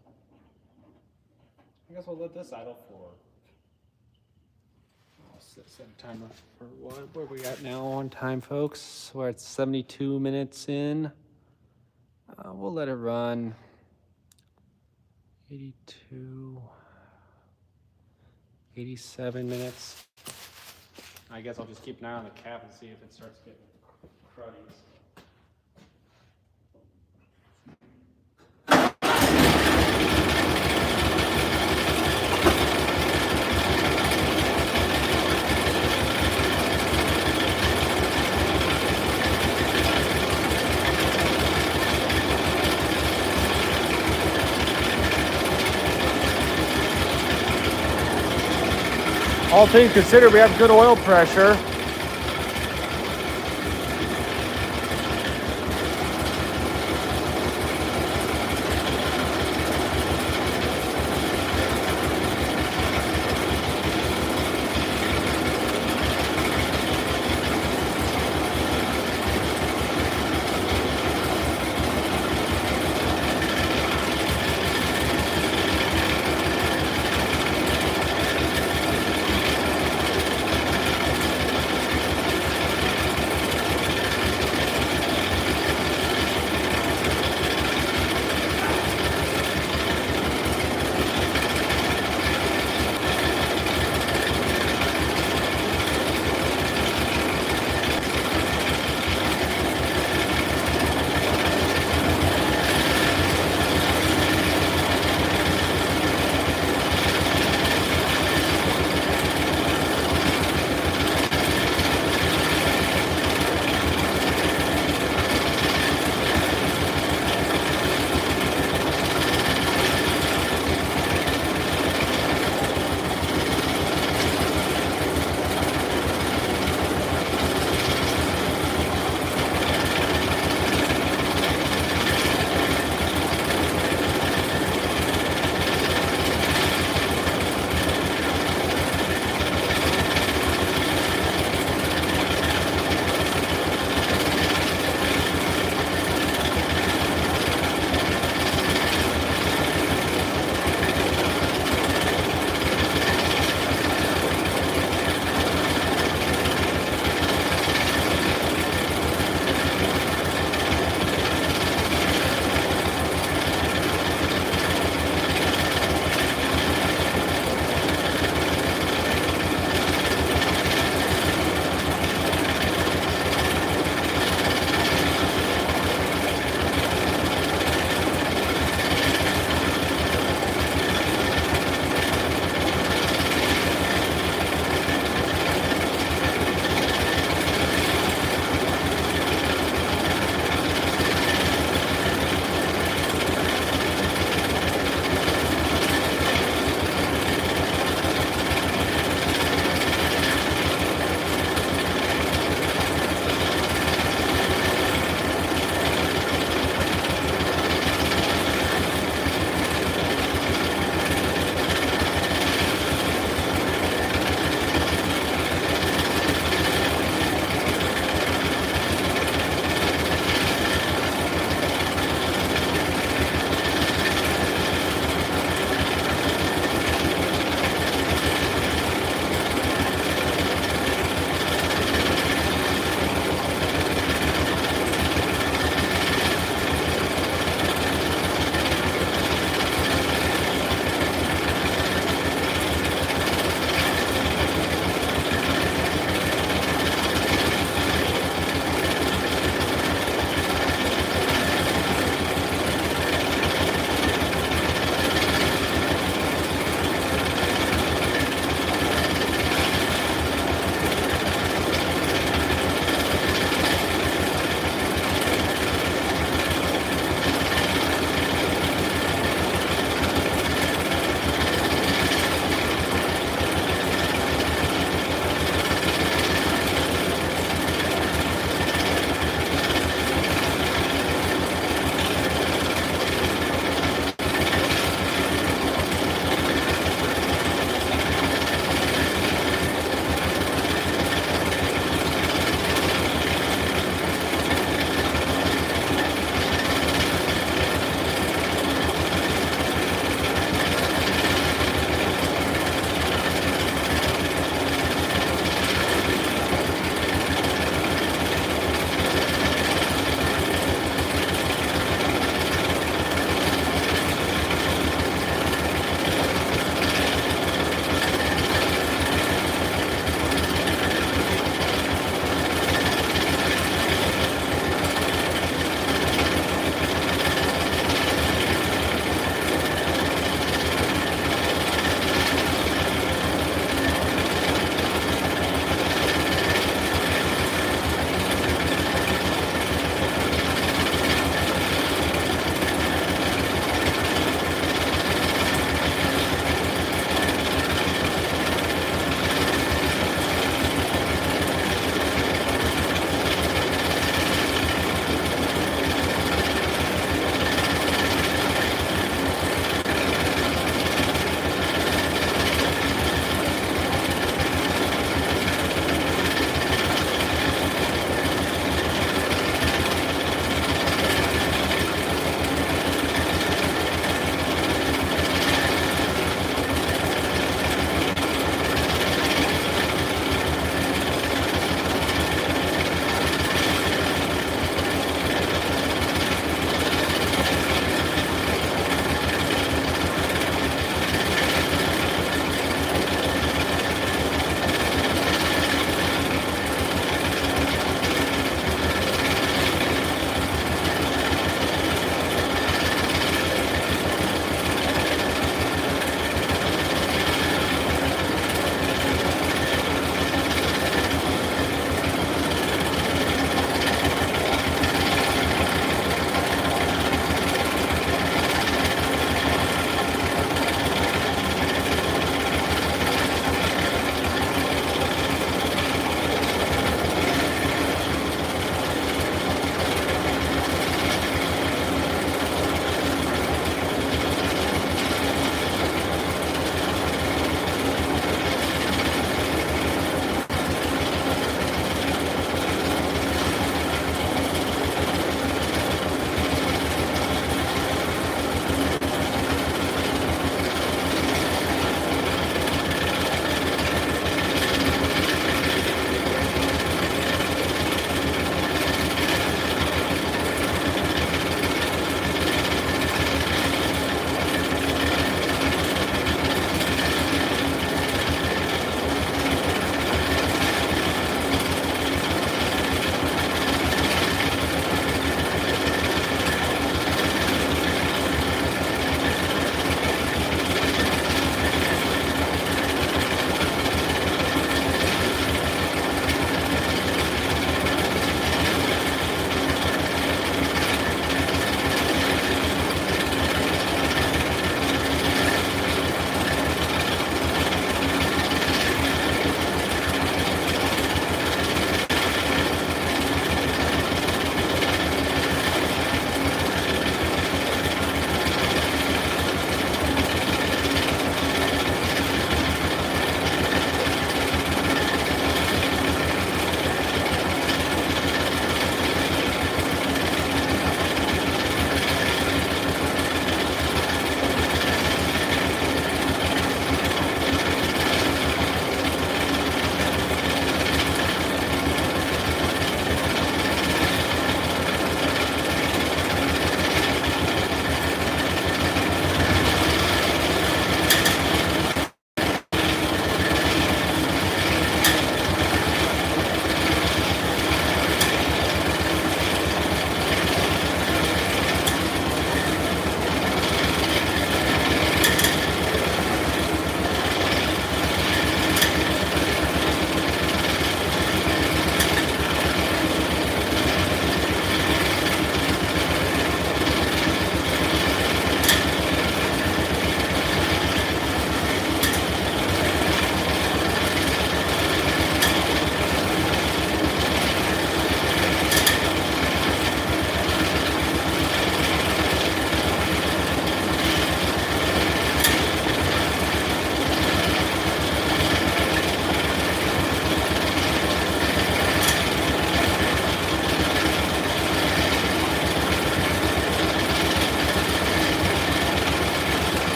I guess we'll let this idle for. I'll set a timer for what we got now on time, folks. We're at 72 minutes in. We'll let it run 82, 87 minutes. I guess I'll just keep an eye on the cap and see if it starts getting cruddies. All things considered, we have good oil pressure.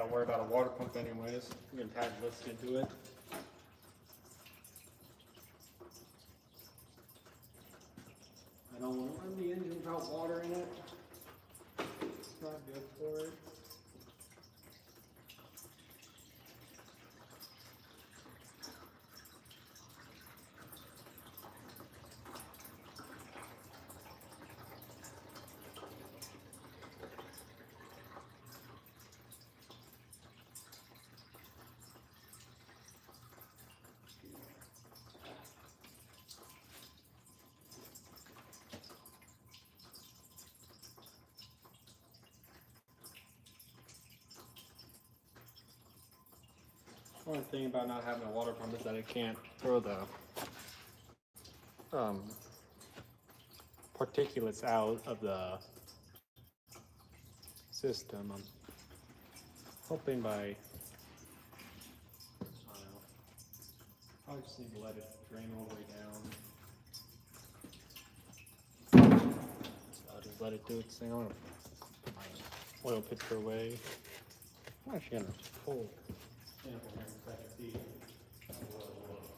gotta worry about a water pump anyways. We're gonna tag this into it. I don't want to run the engine without water in it. It's not good for it. One thing about not having a water pump is that it can't throw the particulates out of the system. I'm hoping by, I don't know, probably just need to let it drain all the way down. So I'll just let it do its thing. I'm gonna put my oil pitcher away. I'm actually gonna pull sample here so I can see how well it looks.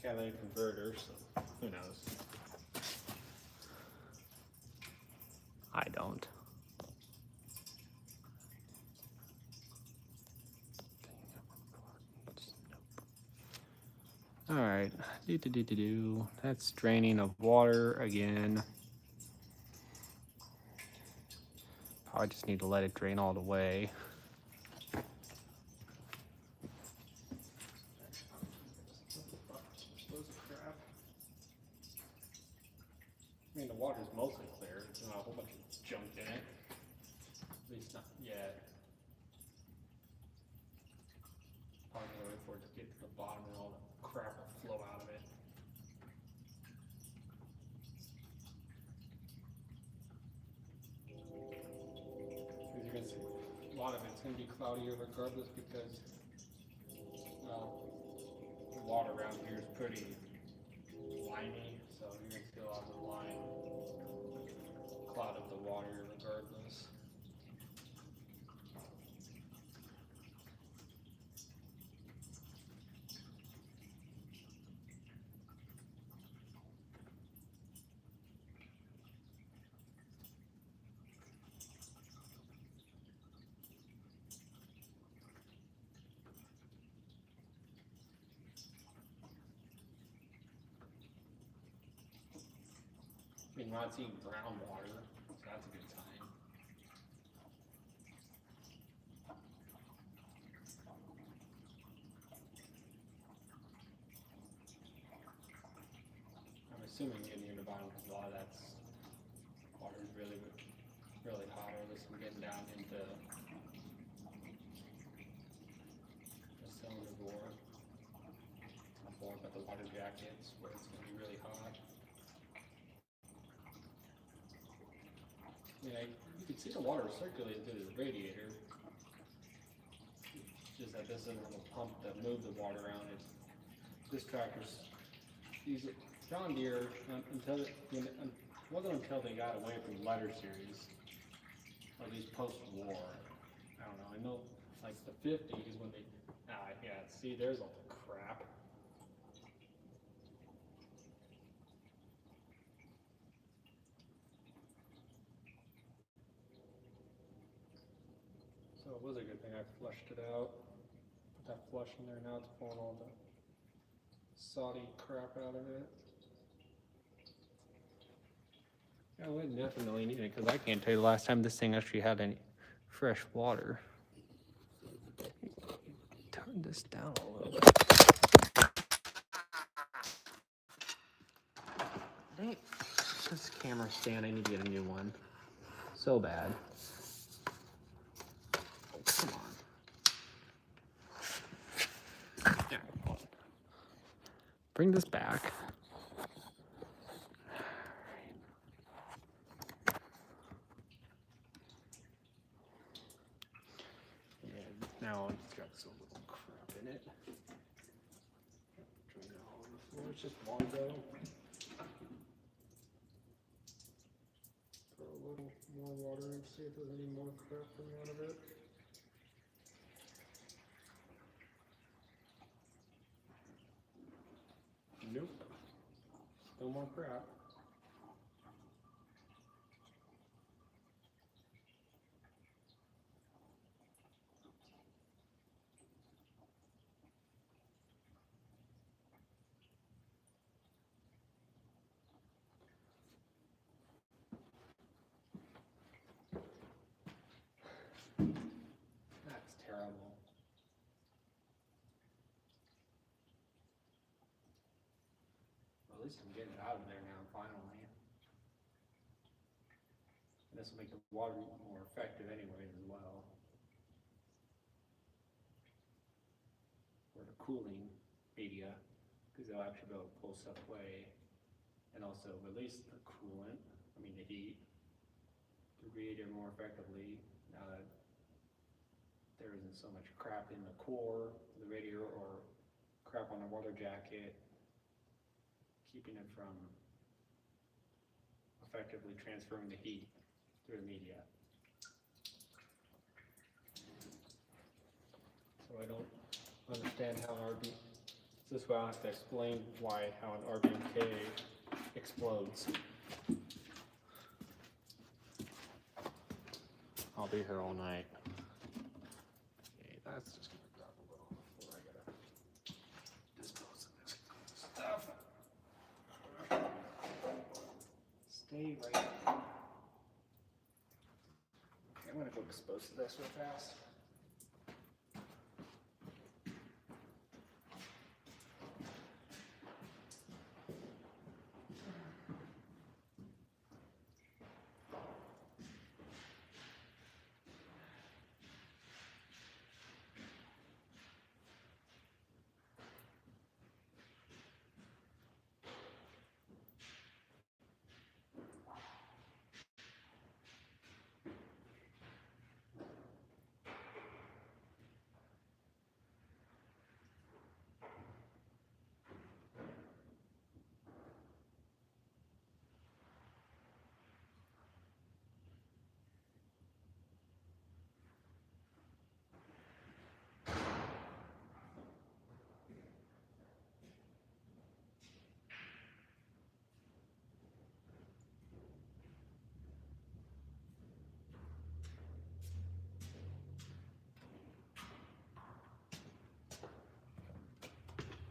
Catalytic converter, so who knows? I don't. All right, that's draining of water again. Probably just need to let it drain all the way. I mean, the water's mostly clear. There's not a whole bunch of junk in it. At least not yet. Probably gonna wait for it to get to the bottom and all the crap will flow out of it. As you can see, a lot of it's gonna be cloudier regardless because the water around here is pretty limey, so you're gonna see a lot of the lime cloud up the water regardless. I mean, not seeing brown water, so that's a good sign. I'm assuming getting near the bottom because a lot of that's water is really, really hot, or this we're getting down into the cylinder bore. Not bore, but the water jackets where it's going to be really hot. Yeah, you can see the water circulating through the radiator. It's just that this doesn't have a pump to move the water around. This tractor's John Deere wasn't until they got away from letter series, or at least post-war. I don't know. I know like the 50s when they. Yeah. See, there's all the crap. So it was a good thing I flushed it out. Put that flush in there, now it's pulling all the soddy crap out of it. Yeah, we definitely need it because I can't tell you the last time this thing actually had any fresh water. Turn this down a little bit. Dang, this camera stand, I need to get a new one. So bad. bring this back. And now it's got some little crap in it. Drain it all on the floor. It's just water though. Throw a little more water in, see if there's any more crap coming out of it. Nope. Still more crap. That's terrible. Well, at least I'm getting it out of there now, finally. And this will make the water more effective anyways as well. Or the cooling media, because they'll actually be able to pull stuff away and also release the coolant, the heat, the radiator more effectively now that there isn't so much crap in the core of the radiator or crap on the water jacket, keeping it from effectively transferring the heat through the media. So I don't understand how this is why I have to explain how an RBMK explodes. I'll be here all night. Okay, that's just gonna drop a little before I gotta dispose of this stuff. Stay right there. Okay, I'm gonna go dispose of this real fast.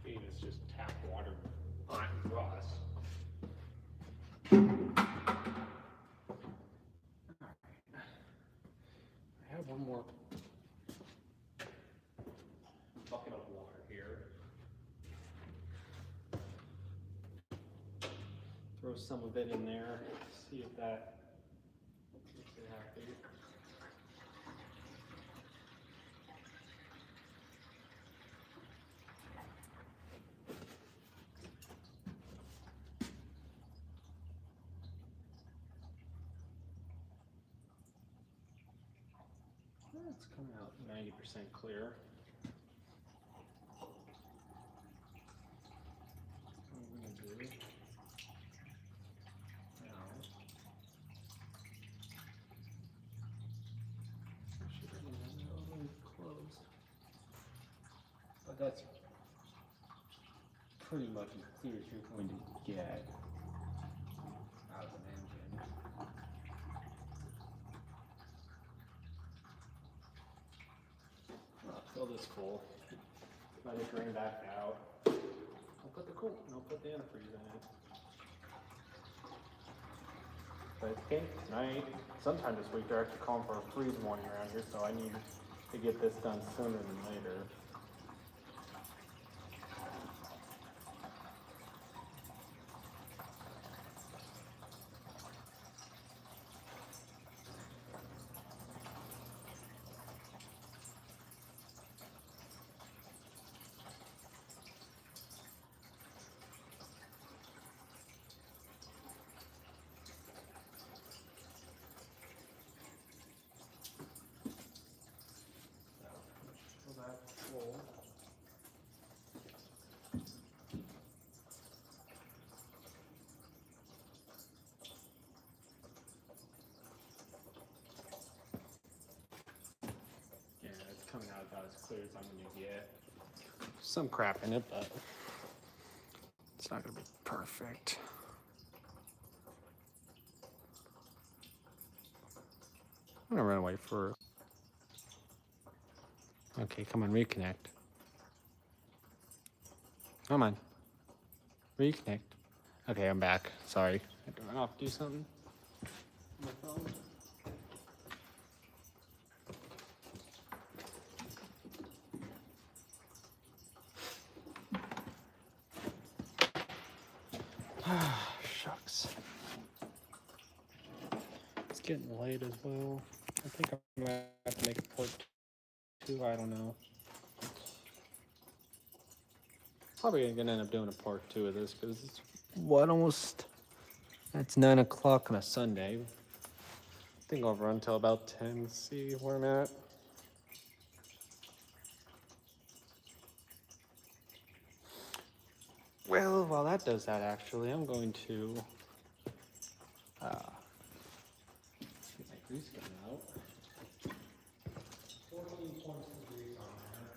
It's just tap water on rust. I have one more bucket of water here. Throw some of it in there, see if that makes it happy. It's coming out 90% clear. What I'm going to do now, should have been closed, but that's pretty much as clear as you're going to get out of an engine. Fill this full, let it drain back out. I'll put the antifreeze in it. But it's pink tonight. Sometime this week they're actually calling for a freeze warning around here, so I need to get this done sooner than later. about as clear as I'm gonna get. Some crap in it, but it's not gonna be perfect. I'm gonna run away for. Okay, come on, reconnect. Come on, reconnect. Okay, I'm back. Sorry, I had to run off, do something. On my phone. Shucks. It's getting late as well. I think I'm gonna have to make a part two. I don't know. Probably gonna end up doing a part two of this because it's what almost. That's 9 o'clock on a Sunday. I think I'll run till about 10. See where I'm at. Well, while that does that, actually, I'm going to get my grease gun out. 14 points of grease on there.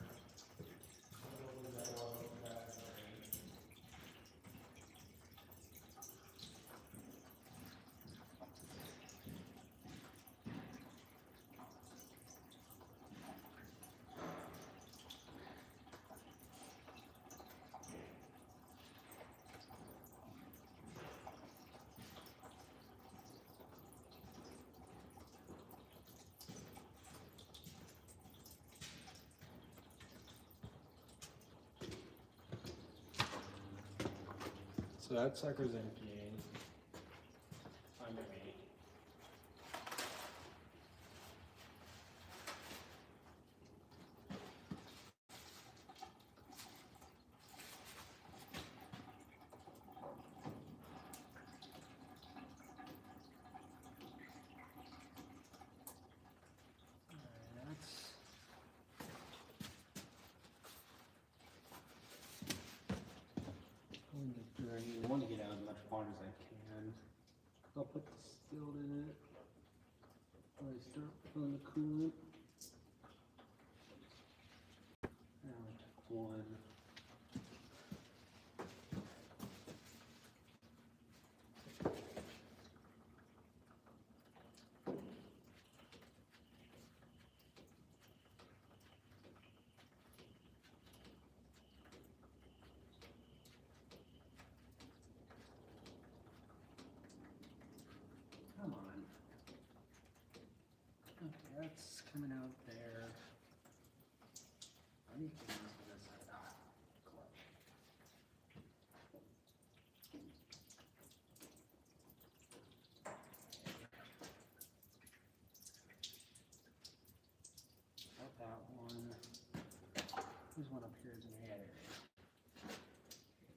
So that sucker's emptying. Under me. I want to get out as much water as I can. I'll put the stilt in it. Before I start filling the coolant. Now one. Come on. Okay, that's coming out there. I need to get this on this side. Clutch. Got that one. There's one up here is in the head area.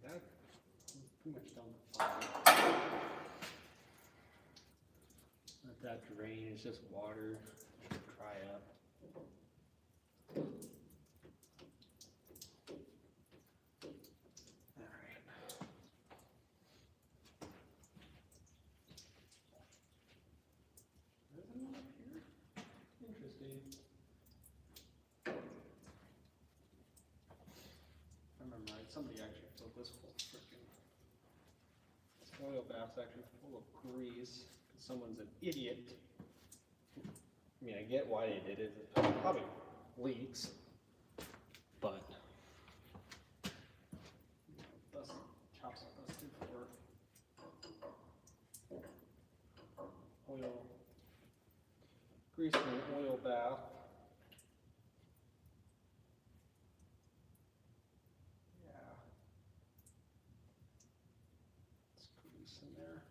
That pretty much done the fire. Let that drain, it's just water. It should dry up. Alright. There's one up here. Interesting. If I remember right, somebody actually filled this whole freaking. This oil bath's actually full of grease. Someone's an idiot. I mean, I get why they did it. It probably leaks, but dust chops are busted for oil, grease in an oil bath. Yeah, it's grease in there.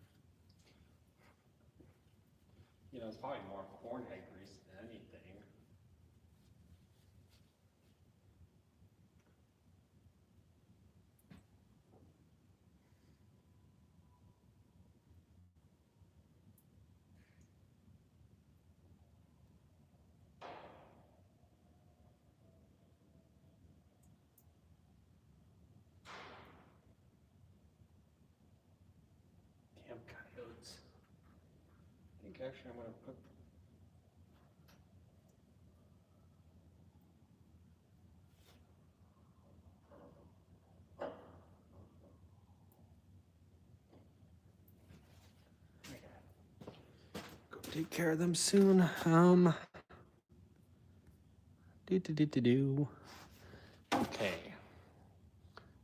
You know, it's probably more corn head grease than anything. Damn coyotes. I think actually I'm going to put take care of them soon. Okay.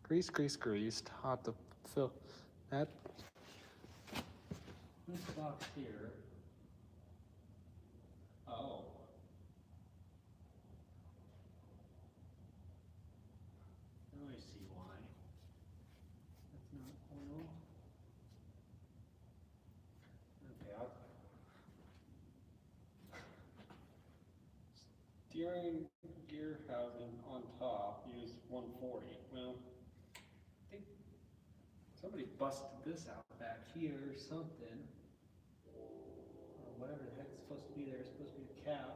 Greased. Hot to fill that. This box here. Oh. Now I see why. That's not oil. Okay, steering gear housing on top used 140. Well, I think somebody busted this out back here or something. Or whatever the heck is supposed to be there. It's supposed to be the cap.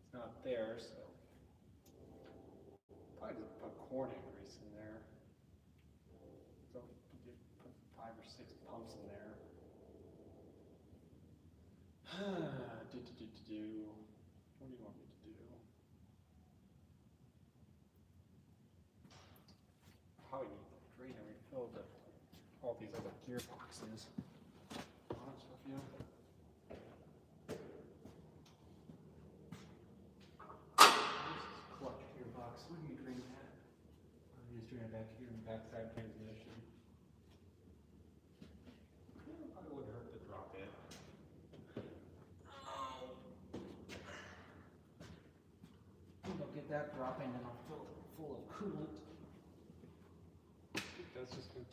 It's not there, so probably just put corn grease in there. So just put 5 or 6 pumps in there. What do you want me to do? Probably need to drain and refill all these other gearboxes. Honest with you. This is clutch gearbox. When do you drain that? You just drain it back here in the backside transmission. Probably wouldn't hurt to drop it. I'll get that dropping and I'll fill it full of coolant. I think that's just going to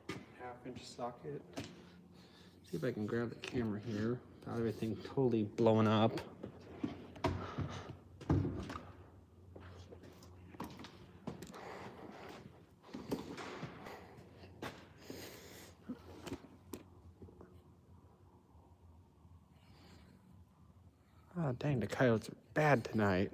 take a 1/2-inch socket. See if I can grab the camera here without everything totally blowing up. Oh, dang, the coyotes are bad tonight.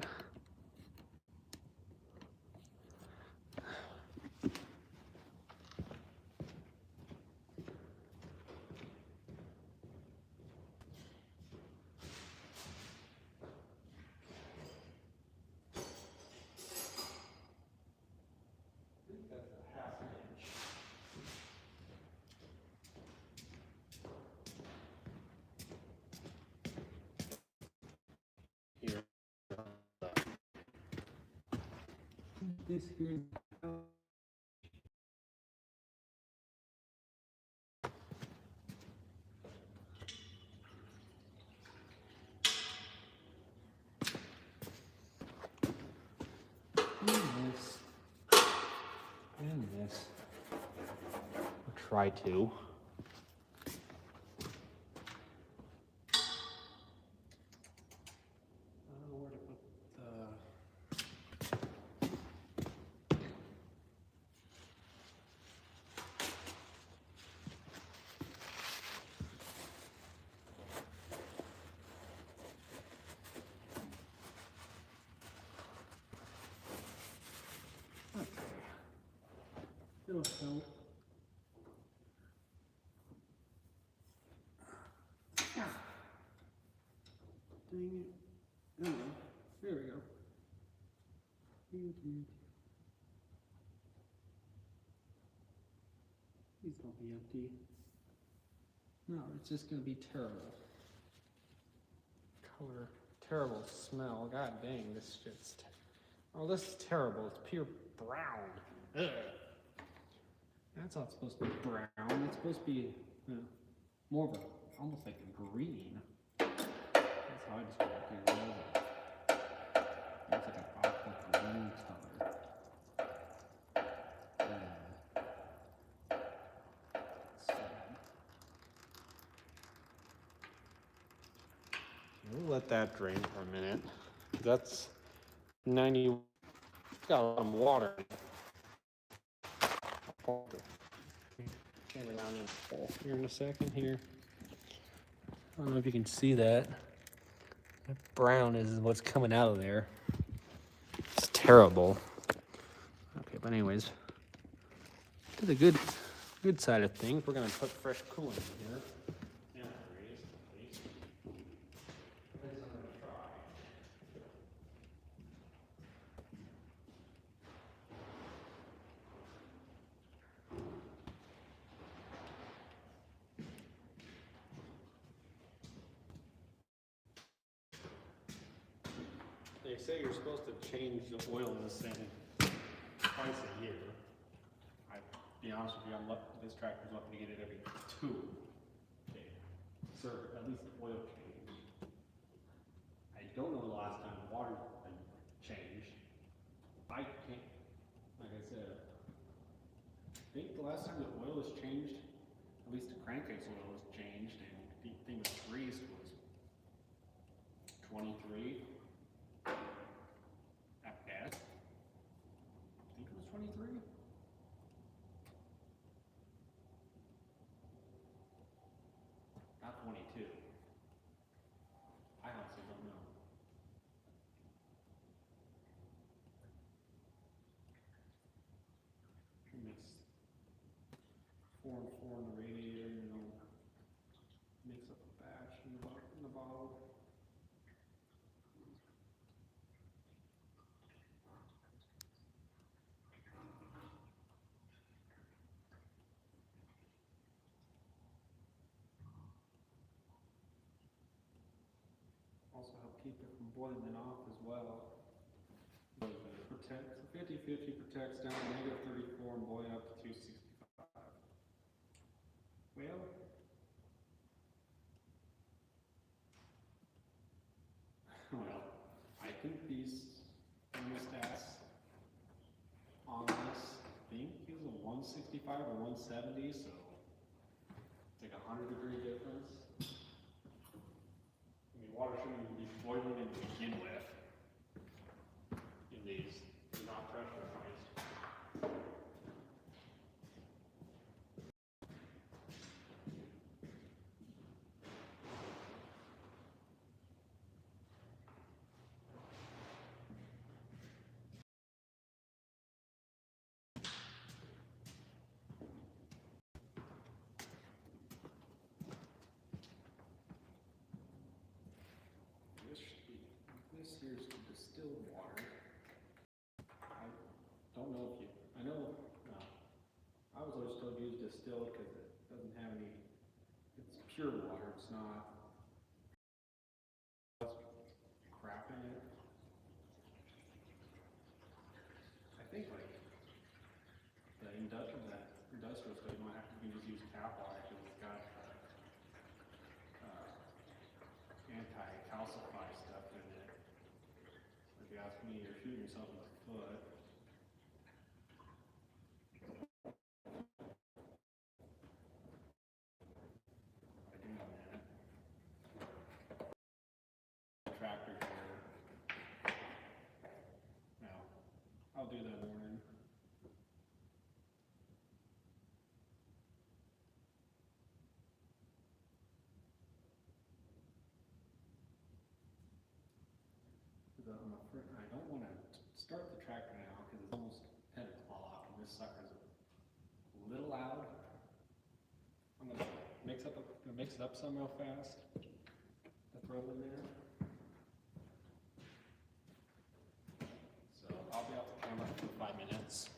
This here. And this. I'll try to. I don't know where to put it'll help. Dang it. Oh, there we go. These won't be empty. No, it's just going to be terrible. Color, terrible smell. God dang, this shit's. Oh, this is terrible. It's pure brown. Ugh. That's not supposed to be brown. It's supposed to be more of a, almost like a green. That's how I describe it. It's like an aqua green color. We'll let that drain for a minute. That's 90. It's got some water. Camera down here in a second here. I don't know if you can see that. That brown is what's coming out of there. It's terrible. Okay, but anyways, to the good side of things, we're gonna put fresh coolant in here. they say you're supposed to change the oil in this thing twice a year. I be honest with you, this tractor's lucky to get it every 2. Okay. Sir, at least the oil change. I don't know the last time the water changed. I can't, like I said, I think the last time the oil was changed, at least the crankcase oil was changed, and the thing was greased was 23 at best. I think it was 23. Not 22. I honestly don't know. Mix 4 and 4 in the radiator, and then mix up a batch in the bottle. Also help keep it from boiling off as well. Protects 50-50 protects down to -34 and boiling up to 265. Well, I think these thermostats on this thing is a 165 or 170, so it's like 100-degree difference. I mean, water shouldn't even be boiling in to begin with. In these, they're not pressurized. This here's distilled water. I don't know if you, I know, I was always told to use distilled because it doesn't have any, it's pure water, it's not crap in it. I think like the industrial stuff, you might have to just use tap water because it's got anti-calcify stuff in it. If you ask me, you're shooting yourself in the foot. By doing that. Tractor here. Now, I'll do that morning. I don't want to start the tractor now because it's almost 10 o'clock and this sucker's a little loud. I'm gonna mix it up some real fast to throw in there. So I'll be off the camera for 5 minutes.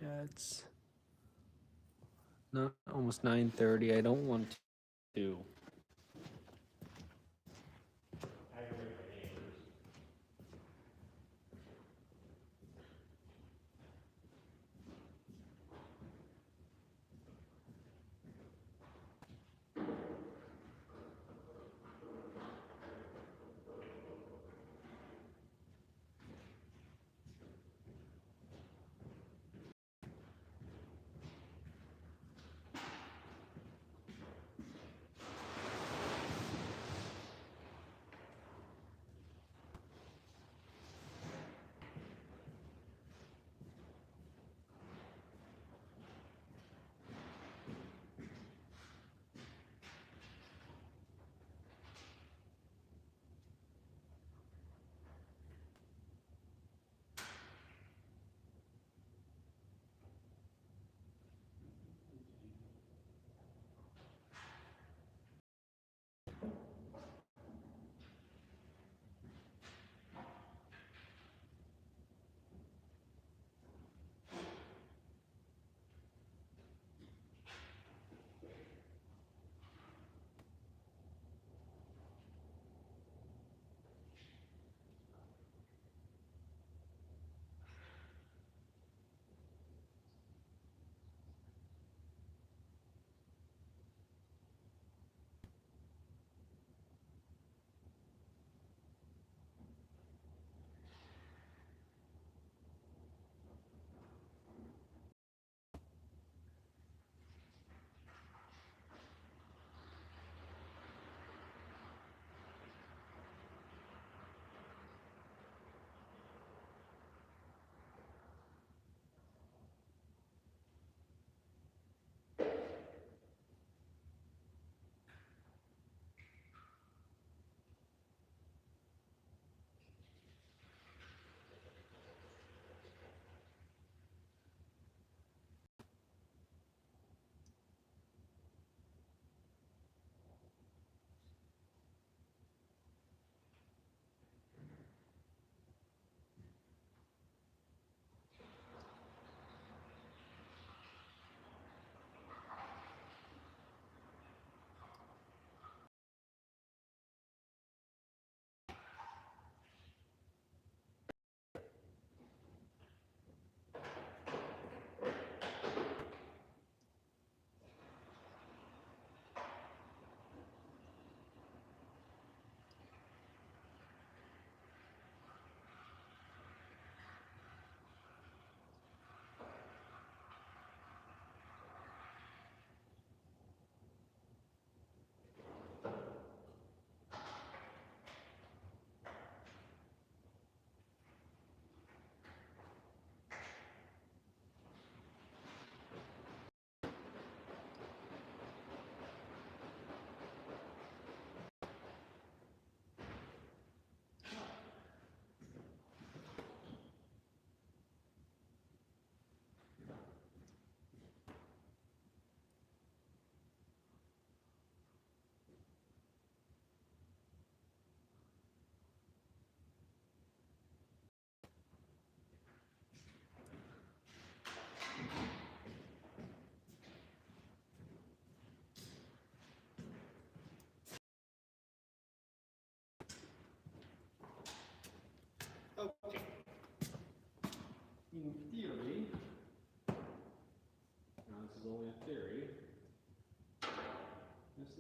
Yeah, it's not almost 9:30. I don't want to.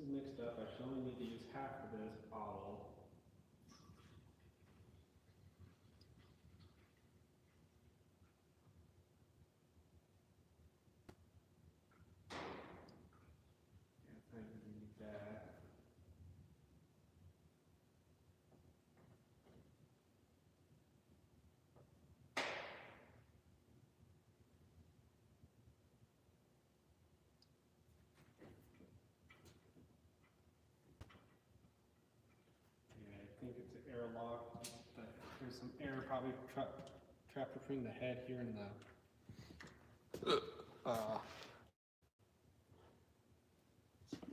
mixed up. I should only need to use half of this bottle. Yeah, I need that. Yeah, I think it's an airlock, but there's some air probably trapped between the head here and the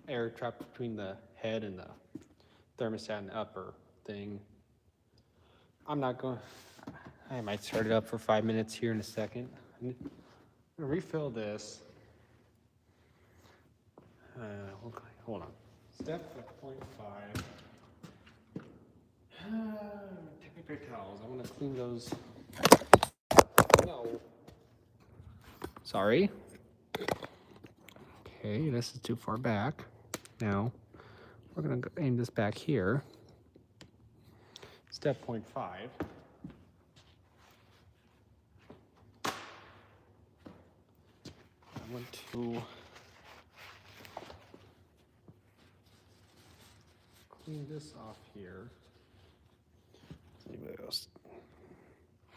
air trapped between the head and the thermostat and upper thing. I'm not going. I might start it up for 5 minutes here in a second. I'm gonna refill this. Okay, hold on. Step 0.5. Take paper towels. I want to clean those. No. Sorry. Okay, this is too far back. Now, we're going to aim this back here. Step 0.5. I want to clean this off here. Anybody else?